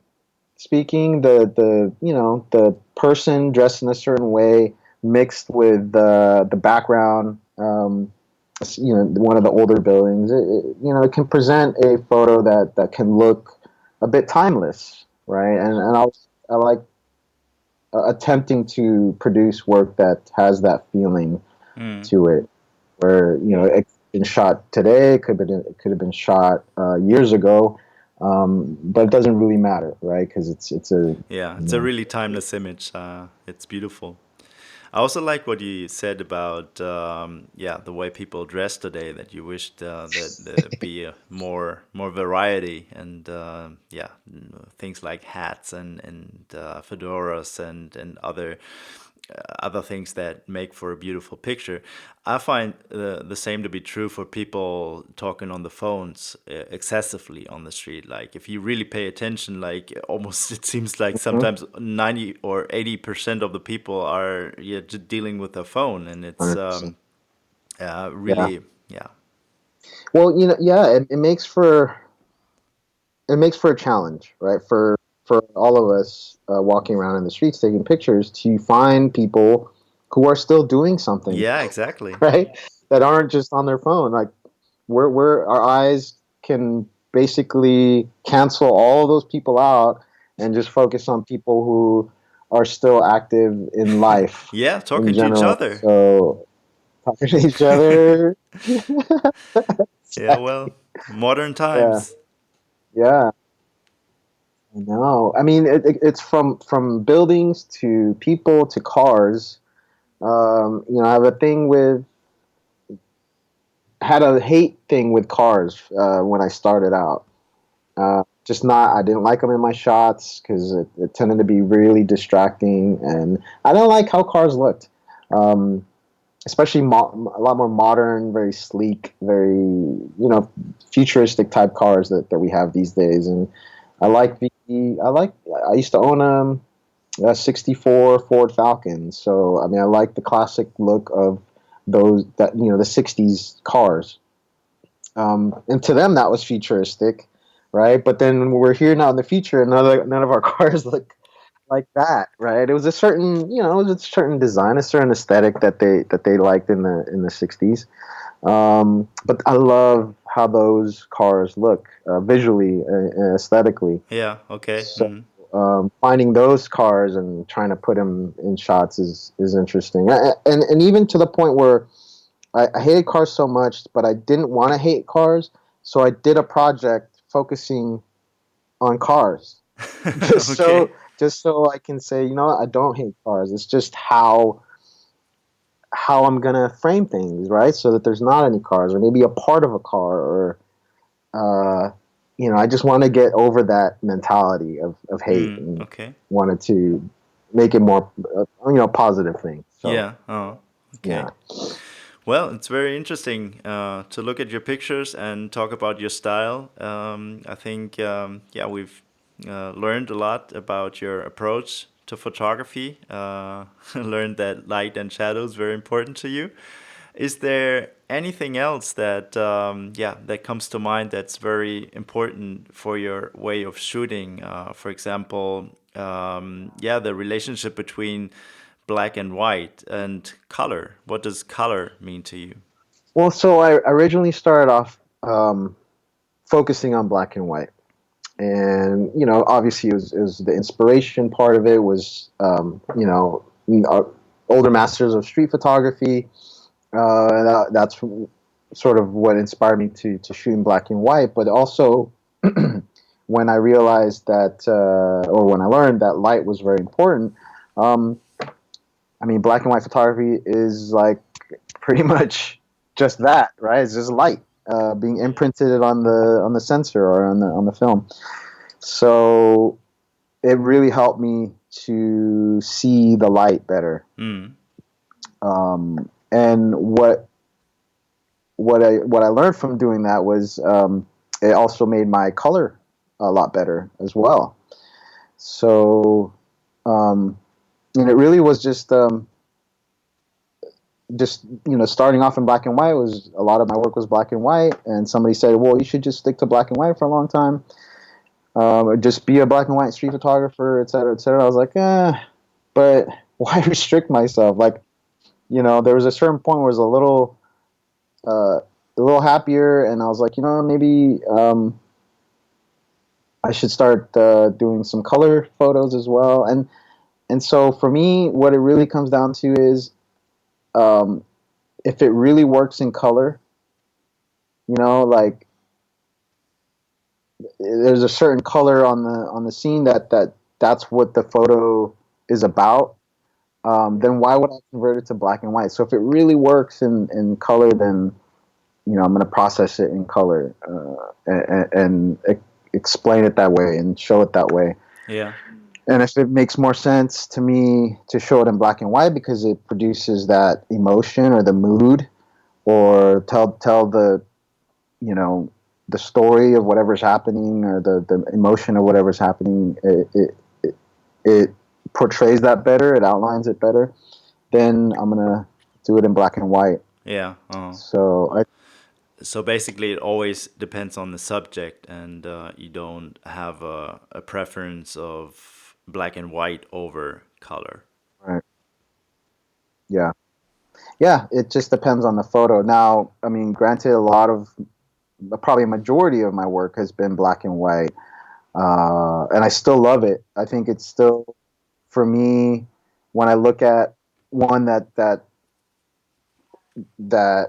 speaking, the person dressed in a certain way mixed with the background, one of the older buildings, it can present a photo that can look a bit timeless, right? And I like attempting to produce work that has that feeling Mm. to it, where it's been shot today, it could have been shot years ago, but it doesn't really matter, right? Because it's a Yeah, you it's a know really timeless image. It's beautiful. I also like what you said about yeah, the way people dress today. That you wished that there be more variety and yeah, things like hats and fedoras and other things that make for a beautiful picture. I find the same to be true for people talking on the phones excessively on the street. Like if you really pay attention, like almost it seems like Mhm. sometimes 90 or 80% of the people are, yeah, just dealing with their phone, and it's 100%. Yeah. really, yeah. Well, yeah, it makes for a challenge, right? For all of us walking around in the streets taking pictures to find people who are still doing something, Yeah, exactly. right? That aren't just on their phone. Like we're our eyes can basically cancel all of those people out and just focus on people who are still active in life Yeah, in talking to each general. other. So talking to each other. Yeah, well, modern Yeah, times. yeah. I know. I mean, it's from buildings to people to cars. I have a thing with had a hate thing with cars when I started out. Just not. I didn't like them in my shots because it tended to be really distracting, and I don't like how cars looked. Um, Especially a lot more modern, very sleek, very futuristic type cars that we have these days. And I like I used to own a '64 Ford Falcon, so I mean I like the classic look of those that the '60s cars. And to them that was futuristic, right? But then when we're here now in the future, and none of our cars like that, right? It was a certain, it was a certain design, a certain aesthetic that they liked in the '60s. But I love how those cars look visually, aesthetically. Yeah. Okay. So finding those cars and trying to put them in shots is interesting, and even to the point where I hated cars so much, but I didn't want to hate cars, so I did a project focusing on cars, just Okay. so just so I can say, I don't hate cars. It's just how I'm gonna frame things, right? So that there's not any cars, or maybe a part of a car, or uh, I just want to get over that mentality of hate and Okay. wanted to make it more, positive thing. So Yeah. Oh. yeah. Okay. Well, it's very interesting to look at your pictures and talk about your style. I think, yeah, we've learned a lot about your approach to photography. Learned that light and shadow is very important to you. Is there anything else that, yeah, that comes to mind that's very important for your way of shooting? For example, yeah, the relationship between black and white and color. What does color mean to you? Well, so I originally started off focusing on black and white, and obviously it was the inspiration part of it was older masters of street photography. That's sort of what inspired me to shoot in black and white. But also, when I realized that, or when I learned that light was very important, um, I mean, black and white photography is like pretty much just that, right? It's just light being imprinted on the sensor or on the film. So it really helped me to see the light better. Mm. And what I learned from doing that was it also made my color a lot better as well. So and it really was just starting off in black and white. Was a lot of my work was black and white, and somebody said, well, you should just stick to black and white for a long time, or just be a black and white street photographer, et cetera, et cetera. I was like, but why restrict myself? Like, there was a certain point where it was a little happier, and I was like, maybe I should start doing some color photos as well. And so for me, what it really comes down to is um, if it really works in color, like there's a certain color on the scene that's what the photo is about. Then why would I convert it to black and white? So if it really works in color, then I'm going to process it in color and explain it that way and show it that way. Yeah. And if it makes more sense to me to show it in black and white because it produces that emotion or the mood, or tell the story of whatever's happening, or the emotion of whatever's happening, it portrays that better, it outlines it better, then I'm going to do it in black and white. Yeah. So So basically, it always depends on the subject, and you don't have a preference of black and white over color. right. Yeah. Yeah, it just depends on the photo. Now, I mean, granted, probably a majority of my work has been black and white, and I still love it. I think it's still, for me, when I look at one that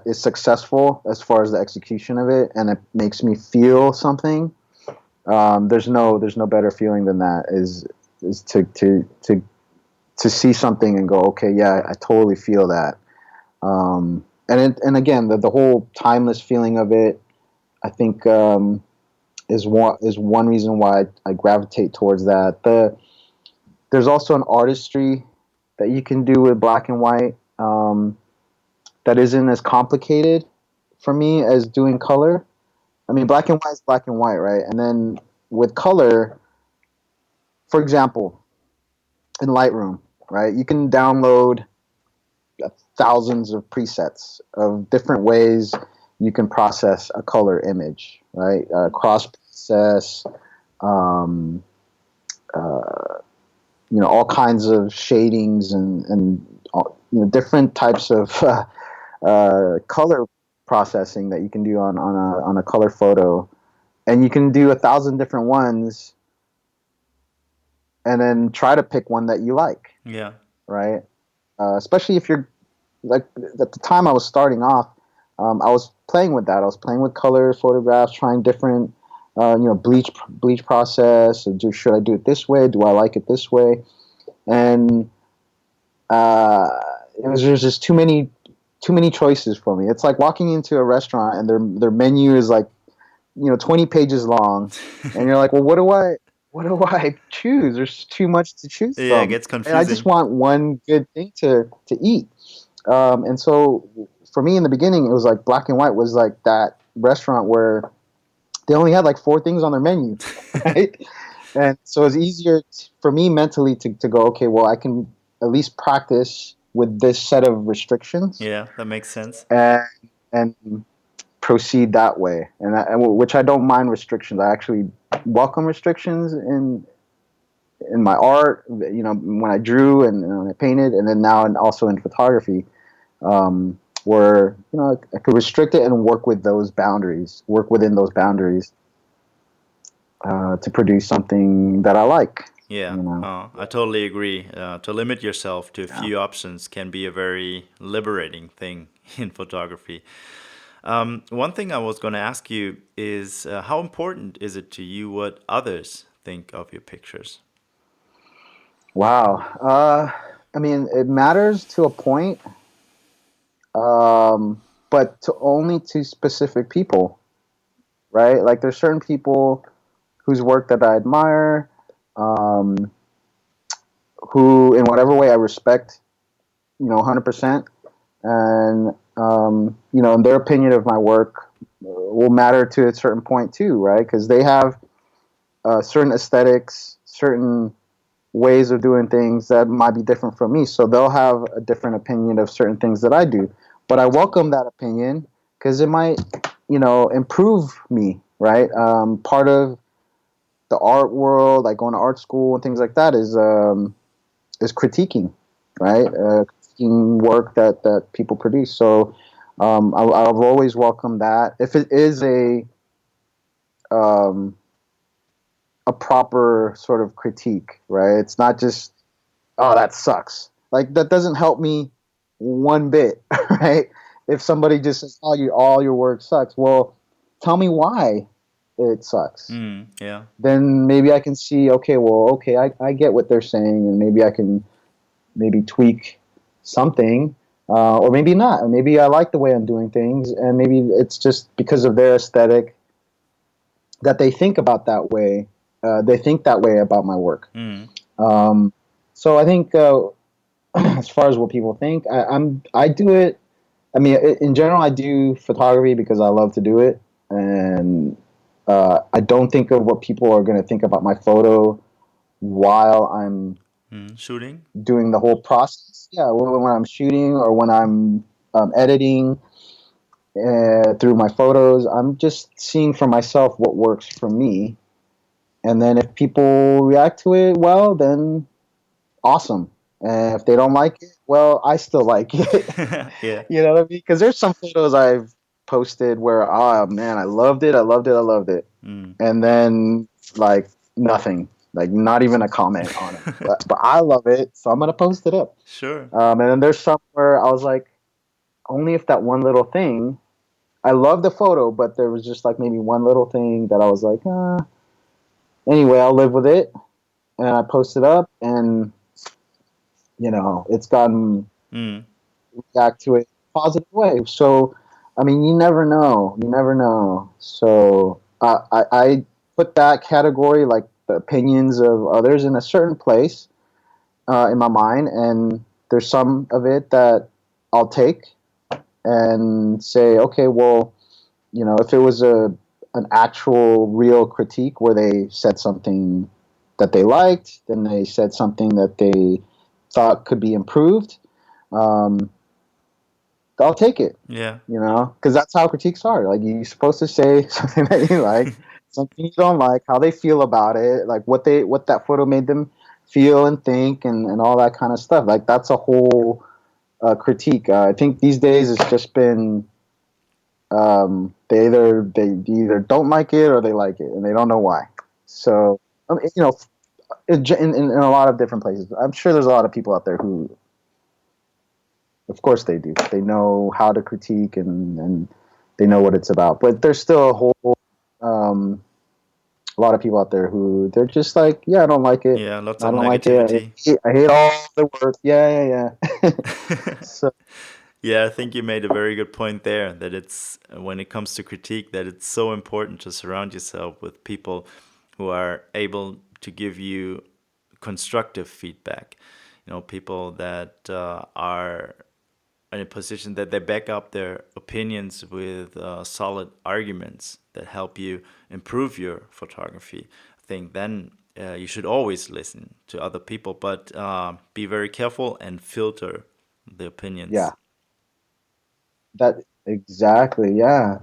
is successful as far as the execution of it, and it makes me feel something. There's no better feeling than that. Is to see something and go, okay, yeah, I totally feel that. And again, the whole timeless feeling of it, I think, is one reason why I gravitate towards that. There's also an artistry that you can do with black and white that isn't as complicated for me as doing color. I mean, black and white is black and white, right? And then with color, for example, in Lightroom, right, you can download thousands of presets of different ways you can process a color image, right? Cross process, um, all kinds of shadings and different types of color processing that you can do on a color photo, and you can do 1,000 different ones, and then try to pick one that you like, Yeah. right? Especially if you're like at the time I was starting off, I was playing with that. I was playing with color photographs, trying different, bleach process. Should I do it this way? Do I like it this way? And uh, there's just too many choices for me. It's like walking into a restaurant and their menu is like 20 pages long, and you're like, well, what do I choose? There's too much to choose Yeah, it from, gets and I just confusing. want one good thing to eat. And so for me in the beginning, it was like Black and White was like that restaurant where they only had like 4 things on their menu, right? And so it's easier for me mentally to go, okay, well, I can at least practice with this set of restrictions, Yeah, that makes sense. and proceed that way. And which I don't mind restrictions. I actually welcome restrictions in my art. When I drew and when I painted, and then now and also in photography, where I could restrict it and work with those boundaries, work within those boundaries, to produce something that I like. Yeah, You know. I totally agree. To limit yourself to a few options can be a very liberating thing in photography. One thing I was going to ask you is how important is it to you what others think of your pictures? Wow. I mean, it matters to a point, but to only to specific people, right? Like there's certain people whose work that I admire, um, who in whatever way I respect, 100%, and and their opinion of my work will matter to a certain point too, right? Because they have certain aesthetics, certain ways of doing things that might be different from me. So they'll have a different opinion of certain things that I do. But I welcome that opinion because it might, improve me, right? Part of the art world, like going to art school and things like that, is critiquing, right? Critiquing work that people produce. So I've always welcomed that. If it is um, a proper sort of critique, right? It's not just, oh, that sucks. Like that doesn't help me one bit, right? If somebody just says, oh, all your work sucks, well, tell me why it sucks. Yeah. Then maybe I can see, okay, I get what they're saying, and maybe I can maybe tweak something, or maybe not. Or maybe I like the way I'm doing things, and maybe it's just because of their aesthetic that they think about that way. They think that way about my work. Um, so I think, as far as what people think, I do it. I mean, in general, I do photography because I love to do it, and I don't think of what people are going to think about my photo while I'm Shooting? doing the whole process. Yeah, when I'm shooting or when I'm editing through my photos, I'm just seeing for myself what works for me, and then if people react to it well, then awesome. And if they don't like it, well, I still like it. Yeah. You know what I mean? Because there's some photos I've posted where, oh man, I loved it, I loved it, I loved it, and then like nothing, like not even a comment on it. But I love it, so I'm gonna post it up. Sure. And then there's some where I was like, only if that one little thing. I love the photo, but there was just like maybe one little thing that I was like, anyway, I'll live with it, and I posted up, and it's gotten Mm. back to a positive way. So, I mean, you never know. You never know. So, I put that category, like the opinions of others, in a certain place in my mind, and there's some of it that I'll take and say, okay, well, if it was an actual real critique where they said something that they liked, then they said something that they thought could be improved. Um, I'll take it, Yeah. because that's how critiques are. Like you're supposed to say something that you like, something you don't like, how they feel about it, like what that photo made them feel and think and all that kind of stuff. Like that's a whole critique. I think these days it's just been they either don't like it or they like it, and they don't know why. So in a lot of different places, I'm sure there's a lot of people out there who, of course, they do. They know how to critique and they know what it's about. But there's still a lot of people out there who they're just like, yeah, I don't like it. Yeah, lots I of don't like it. negativity. I hate all the work. Yeah. So Yeah, I think you made a very good point there that it's when it comes to critique that it's so important to surround yourself with people who are able to give you constructive feedback. You know, people that are in a position that they back up their opinions with solid arguments that help you improve your photography. I think then you should always listen to other people, but be very careful and filter the opinions. yeah, that exactly. Yeah.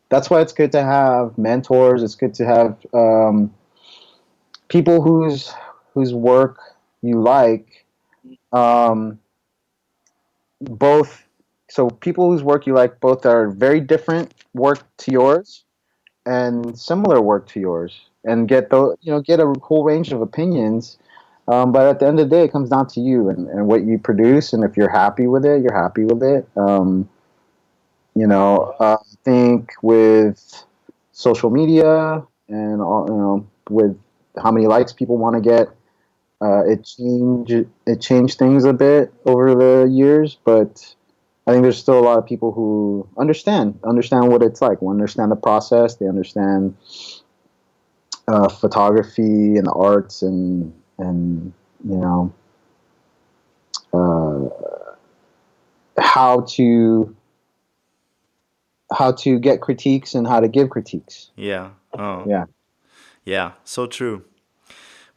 That's why it's good to have mentors. It's good to have people whose work you like. Um, both so people whose work you like both are very different work to yours and similar work to yours, and get a whole range of opinions. But at the end of the day, it comes down to you and what you produce, and if you're happy with it, you're happy with it. I think with social media and all, with how many likes people want to get, it changed things a bit over the years, but I think there's still a lot of people who understand what it's like, who understand the process, they understand photography and the arts and you know uh, how to get critiques and how to give critiques. Yeah. Oh, Yeah. yeah. So true.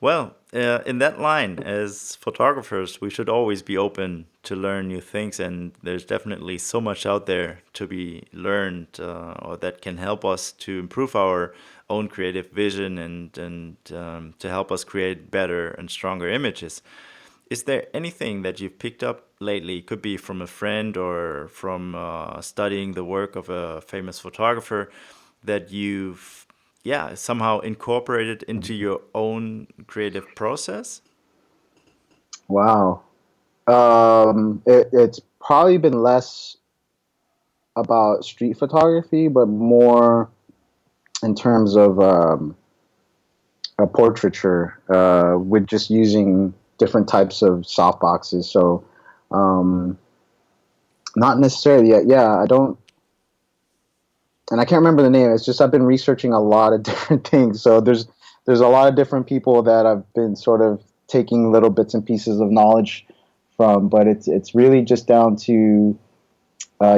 Well, in that line, as photographers, we should always be open to learn new things, and there's definitely so much out there to be learned, or that can help us to improve our own creative vision and to help us create better and stronger images. Is there anything that you've picked up lately? Could be from a friend or from studying the work of a famous photographer that you've, yeah, somehow incorporated into your own creative process? Wow. It's probably been less about street photography, but more in terms of a portraiture, with just using different types of softboxes. So, um, not necessarily. Yeah, I don't, and I can't remember the name. It's just I've been researching a lot of different things. So there's a lot of different people that I've been sort of taking little bits and pieces of knowledge from, but it's really just down to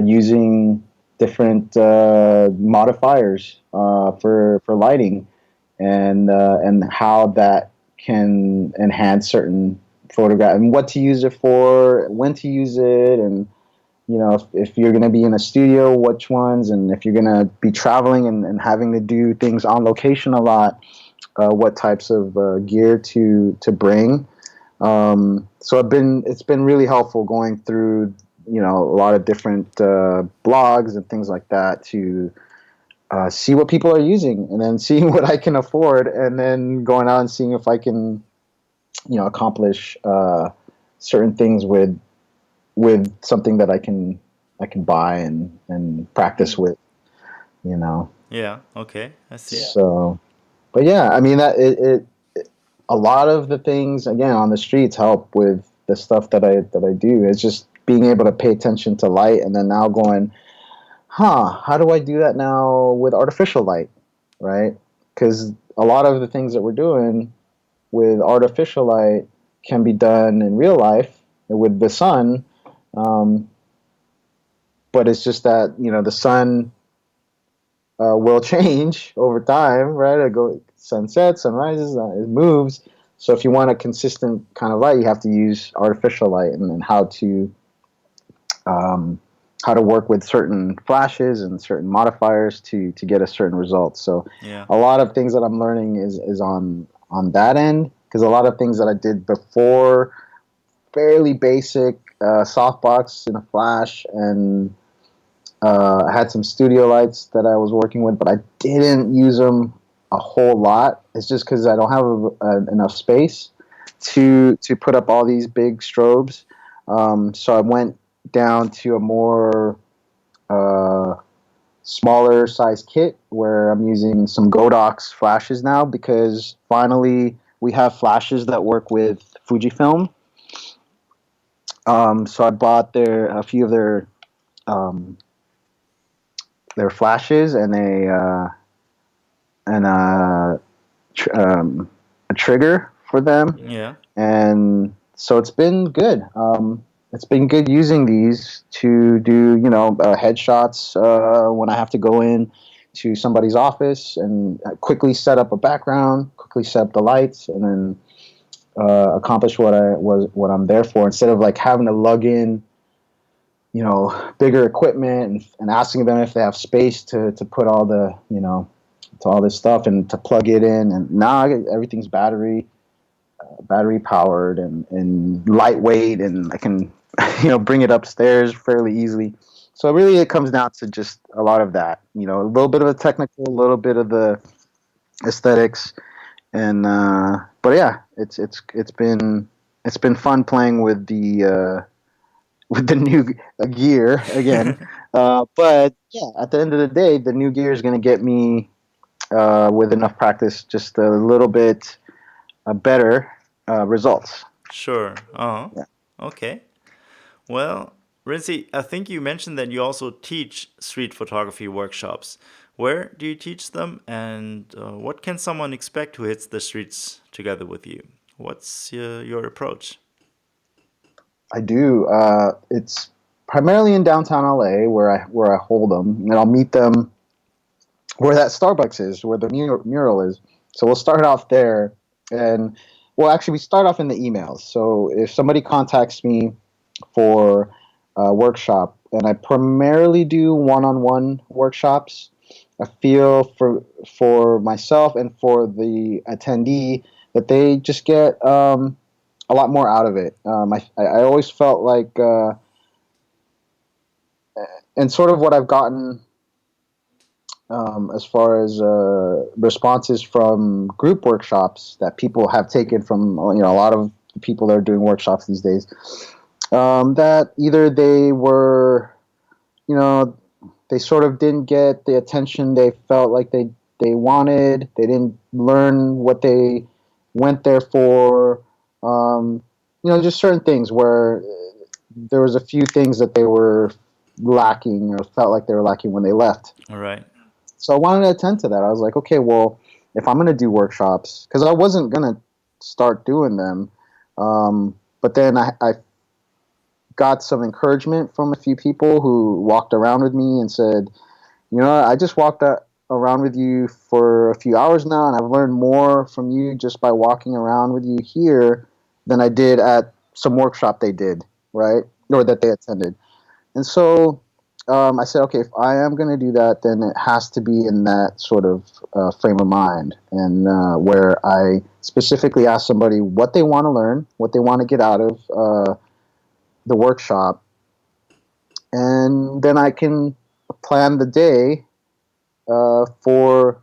using different modifiers for lighting and how that can enhance certain photograph and what to use it for, when to use it, and if you're going to be in a studio, which ones, and if you're going to be traveling and having to do things on location a lot, what types of gear to bring. So it's been really helpful going through a lot of different blogs and things like that to see what people are using, and then seeing what I can afford, and then going out and seeing if I can accomplish certain things with something that I can buy and practice with, you know. Yeah, okay, I see. So, but yeah, I mean a lot of the things again on the streets help with the stuff that I do. It's just being able to pay attention to light, and then now going, how do I do that now with artificial light, right? Because a lot of the things that we're doing with artificial light can be done in real life with the sun. Um, but it's just that the sun will change over time, right? Sun sets, sun rises, it moves. So if you want a consistent kind of light, you have to use artificial light, and um, how to work with certain flashes and certain modifiers to get a certain result. So Yeah. a lot of things that I'm learning is on that end. because a lot of things that I did before, fairly basic, softbox and a flash, and I had some studio lights that I was working with, but I didn't use them a whole lot. It's just because I don't have enough space to put up all these big strobes. So I went down to a more smaller size kit where I'm using some Godox flashes now, because finally we have flashes that work with Fujifilm. So I bought a few of um, their flashes and a trigger for them, Yeah. and so it's been good. It's been good using these to do, headshots when I have to go in to somebody's office and quickly set up a background, quickly set up the lights, and then accomplish what I'm there for, instead of like having to lug in, bigger equipment and asking them if they have space to put all the, to all this stuff and to plug it in. And now everything's battery powered and lightweight, and I can, bring it upstairs fairly easily. So really it comes down to just a lot of that, a little bit of the technical, a little bit of the aesthetics, and but yeah, it's been fun playing with the new gear again. But yeah, at the end of the day, the new gear is going to get me, with enough practice, just a little bit better results. Sure. Uh-huh. Yeah. Okay. Well, Rinzi, I think you mentioned that you also teach street photography workshops. Where do you teach them, and what can someone expect who hits the streets together with you? What's your approach? I do. It's primarily in downtown LA where I hold them, and I'll meet them where that Starbucks is, where the mural is. So we'll start off there, and well, actually, we start off in the emails. So if somebody contacts me for a workshop, and I primarily do one-on-one workshops, I feel for myself and for the attendee that they just get a lot more out of it. I always felt like, and sort of what I've gotten, as far as responses from group workshops that people have taken from, a lot of people that are doing workshops these days, that either they were, you know, they sort of didn't get the attention they felt like they wanted. They didn't learn what they went there for. Just certain things where there was a few things that they were lacking or felt like they were lacking when they left. All right. So I wanted to attend to that. I was like, okay, well, if I'm going to do workshops, because I wasn't going to start doing them, but then I got some encouragement from a few people who walked around with me and said, I just walked around with you for a few hours now, and I've learned more from you just by walking around with you here than I did at some workshop they did, right? Or that they attended. And so I said, okay, if I am going to do that, then it has to be in that sort of frame of mind, and where I specifically ask somebody what they want to learn, what they want to get out of the workshop, and then I can plan the day for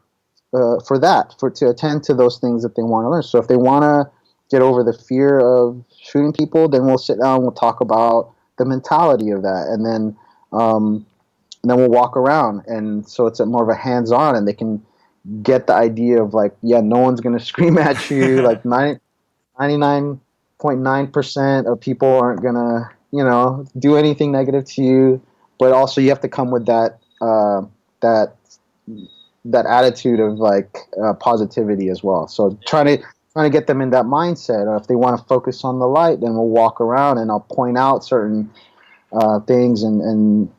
that, to attend to those things that they want to learn. So if they want to get over the fear of shooting people, then we'll sit down, we'll talk about the mentality of that, and then we'll walk around, and so it's more of a hands-on, and they can get the idea of like, yeah, no one's going to scream at you. Like 99.9% of people aren't going to, do anything negative to you, but also you have to come with that that attitude of like positivity as well. So trying to get them in that mindset. Or if they want to focus on the light, then we'll walk around and I'll point out certain things and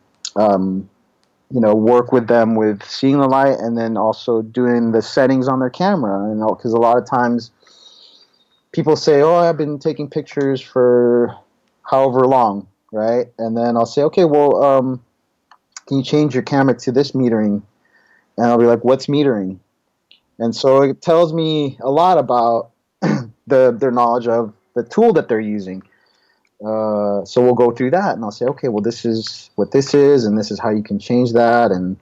work with them with seeing the light, and then also doing the settings on their camera. Because a lot of times people say, "Oh, I've been taking pictures for however long," right? And then I'll say, "Okay, well, can you change your camera to this metering?" And I'll be like, "What's metering?" And so it tells me a lot about their knowledge of the tool that they're using. So we'll go through that, and I'll say, okay, well, this is what this is, and this is how you can change that, and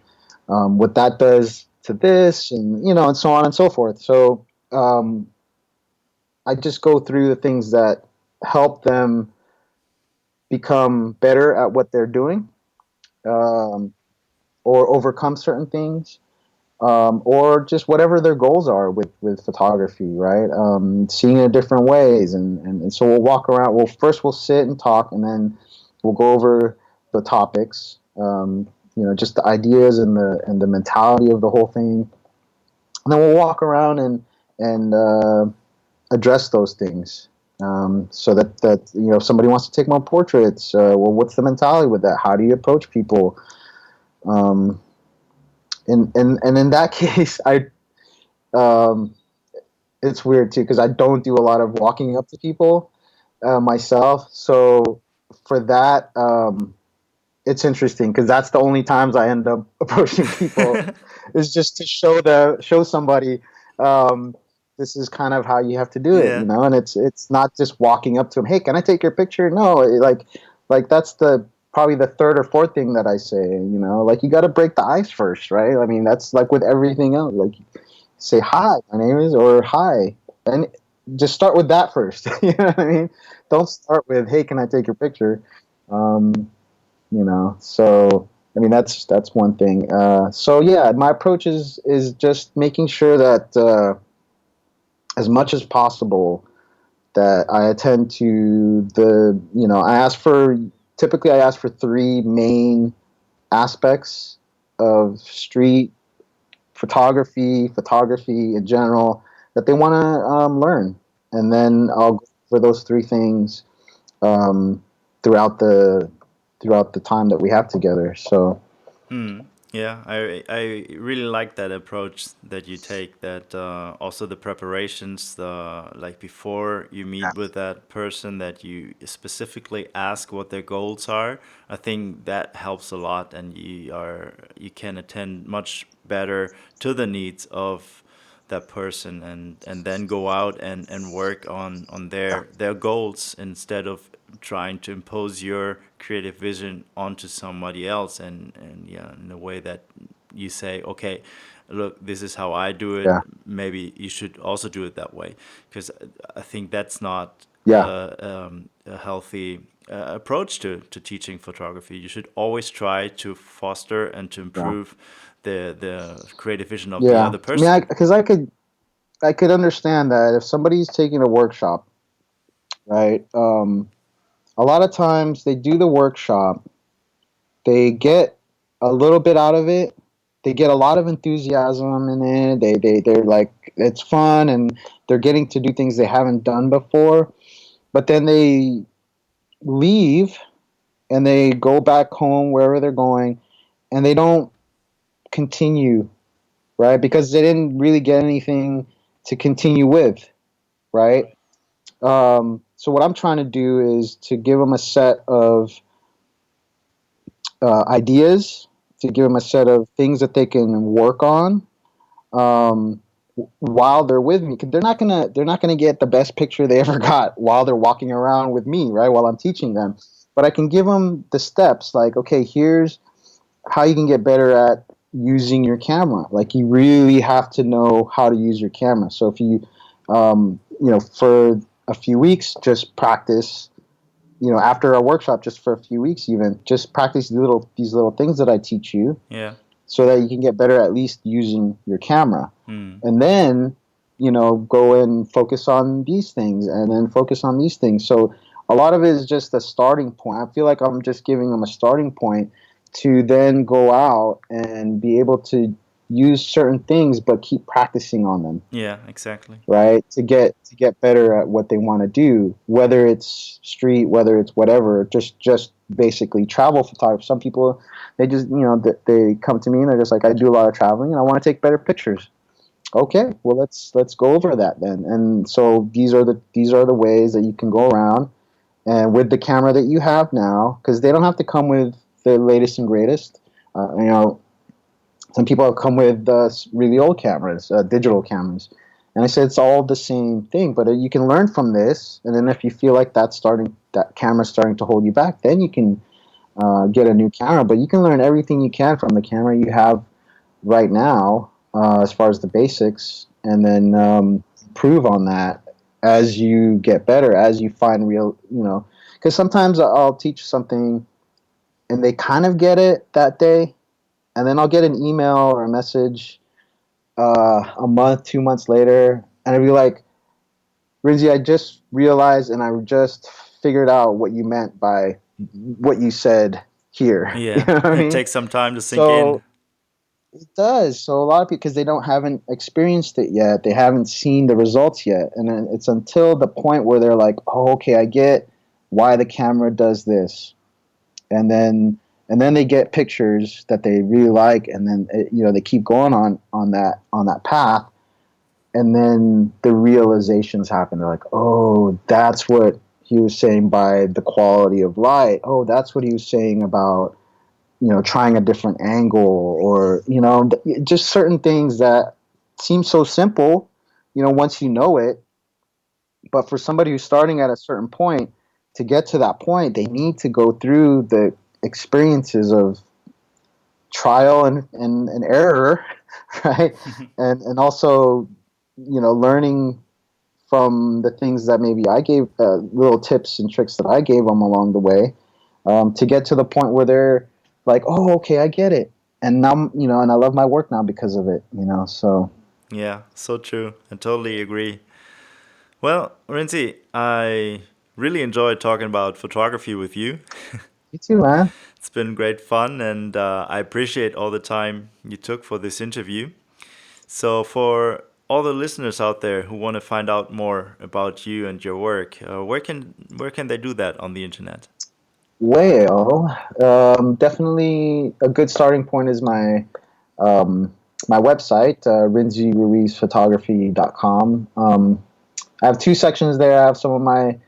what that does to this, and and so on and so forth. So I just go through the things that help them become better at what they're doing, um, or overcome certain things, or just whatever their goals are with photography, right? Seeing it different ways, and so we'll walk around. We'll sit and talk, and then we'll go over the topics, just the ideas and the mentality of the whole thing, and then we'll walk around and address those things. So that if somebody wants to take more portraits, well, what's the mentality with that? How do you approach people? Um, and in that case, um, it's weird too because I don't do a lot of walking up to people myself. So for that, it's interesting because that's the only times I end up approaching people is just to show somebody this is kind of how you have to do it, Yeah. and it's not just walking up to them. Hey, can I take your picture? No, like that's the probably the third or fourth thing that I say. Like you got to break the ice first, right? I mean, that's like with everything else. Like say hi, my name is, or hi, and just start with that first. You know what I mean? Don't start with, hey, can I take your picture? Um, so I mean that's one thing. So yeah, my approach is just making sure that as much as possible that I attend to the typically I ask for three main aspects of street photography in general that they want to learn, and then I'll go for those three things um, throughout the time that we have together. So Yeah, I really like that approach that you take. That also the preparations, the like before you meet with that person, that you specifically ask what their goals are. I think that helps a lot, and you can attend much better to the needs of that person, and then go out and work on their goals instead of trying to impose your creative vision onto somebody else, and yeah, in a way that you say, okay, look, this is how I do it, yeah, maybe you should also do it that way, because I think that's not yeah, a healthy approach to teaching photography. You should always try to foster and to yeah, improve the creative vision of the yeah. other I mean, person. because I could understand that if somebody's taking a workshop, right? A lot of times they do the workshop, they get a little bit out of it, they get a lot of enthusiasm in it. They're like it's fun and they're getting to do things they haven't done before. But then they leave and they go back home wherever they're going, and they don't continue, right? Because they didn't really get anything to continue with, right? So what I'm trying to do is to give them a set of ideas, to give them a set of things that they can work on um, while they're with me. 'Cause they're not gonna get the best picture they ever got while they're walking around with me, right? While I'm teaching them, but I can give them the steps. Like, okay, here's how you can get better at using your camera. Like, you really have to know how to use your camera. So if for a few weeks, just practice. After a workshop, just for a few weeks, even just practice these little things that I teach you, Yeah. so that you can get better at least using your camera. Mm. And then, go and focus on these things and then focus on these things. So a lot of it is just a starting point. I feel like I'm just giving them a starting point to then go out and be able to use certain things, but keep practicing on them, Yeah, exactly. right? To get better at what they want to do, whether it's street, whether it's whatever, just basically travel photography. Some people, they just they come to me and they're just like, I do a lot of traveling and I want to take better pictures. Okay, well let's go over that then. And so these are the ways that you can go around, and with the camera that you have now, because they don't have to come with the latest and greatest. Some people have come with really old cameras, digital cameras, And I said, it's all the same thing, but you can learn from this. And then if you feel like that camera's starting to hold you back, then you can get a new camera. But you can learn everything you can from the camera you have right now, as far as the basics, and then improve on that as you get better, as you find real, because sometimes I'll teach something and they kind of get it that day, and then I'll get an email or a message a month, 2 months later, and I'd be like, Rinzi, I just realized and I just figured out what you meant by what you said here. You Yeah, know what I it mean? takes some time to sink in. So it does. So a lot of people, because they haven't experienced it yet, they haven't seen the results yet, and then it's until the point where they're like, "Oh, okay, I get why the camera does this," and then they get pictures that they really like, and then they keep going on that path, and then the realizations happen. They're like, "Oh, that's what he was saying by the quality of light. Oh, that's what he was saying about." Trying a different angle, or just certain things that seem so simple, once you know it. But for somebody who's starting at a certain point, to get to that point, they need to go through the experiences of trial and error, right? And also, learning from the things that maybe I gave, little tips and tricks that I gave them along the way, to get to the point where they're like, oh, okay, I get it. And now, and I love my work now because of it, so. Yeah, so true. I totally agree. Well, Rinzi, I really enjoyed talking about photography with you. You too, man. It's been great fun, and I appreciate all the time you took for this interview. So, for all the listeners out there who want to find out more about you and your work, where can they do that on the internet? Well, definitely a good starting point is um, my website, rinziruizphotography.com. I have two sections there. I have some of my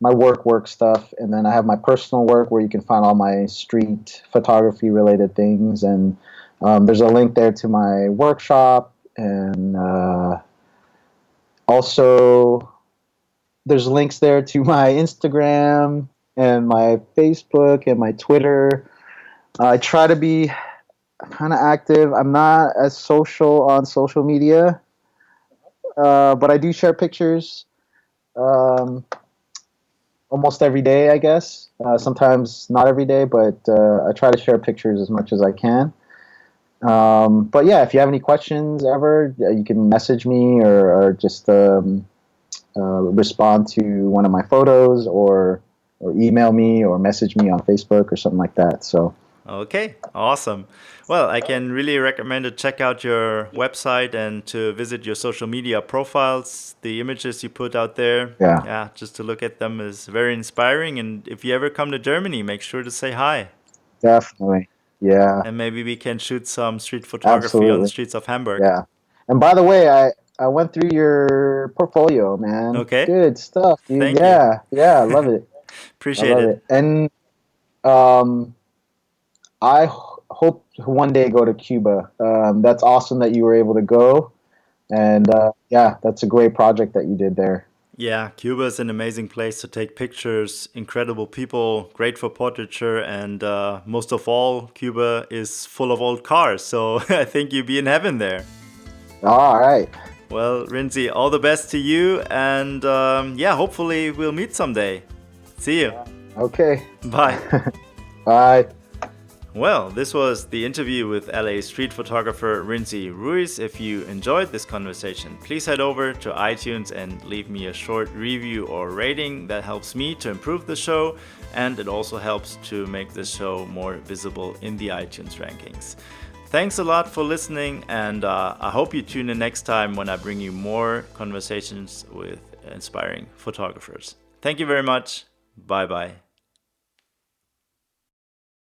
work stuff, and then I have my personal work where you can find all my street photography related things. And there's a link there to my workshop, and also there's links there to my Instagram and my Facebook and my Twitter. I try to be kind of active. I'm not as social on social media, but I do share pictures um, almost every day, I guess. Sometimes not every day, but I try to share pictures as much as I can. But yeah, if you have any questions ever, you can message me, or just respond to one of my photos, or email me or message me on Facebook or something like that. So Okay, awesome. Well, I can really recommend to check out your website and to visit your social media profiles. The images you put out there, yeah, yeah, just to look at them is very inspiring. And if you ever come to Germany, make sure to say hi. definitely. Yeah, And maybe we can shoot some street photography on the absolutely. streets of Hamburg. Yeah. And by the way, I went through your portfolio, man. Okay, Good stuff, dude. thank you. Yeah, yeah, I love it. I Appreciate love it. it. And um, hope to one day go to Cuba. That's awesome that you were able to go. And yeah, that's a great project that you did there. Yeah, Cuba is an amazing place to take pictures, incredible people, great for portraiture, and most of all, Cuba is full of old cars, so I think you'd be in heaven there. All right. Well, Rinzi, all the best to you, and yeah, hopefully we'll meet someday. See you. Okay. Bye. Bye. Well, this was the interview with LA street photographer Rinzi Ruiz. If you enjoyed this conversation, please head over to iTunes and leave me a short review or rating. That helps me to improve the show, and it also helps to make the show more visible in the iTunes rankings. Thanks a lot for listening, and I hope you tune in next time when I bring you more conversations with inspiring photographers. Thank you very much. Bye bye.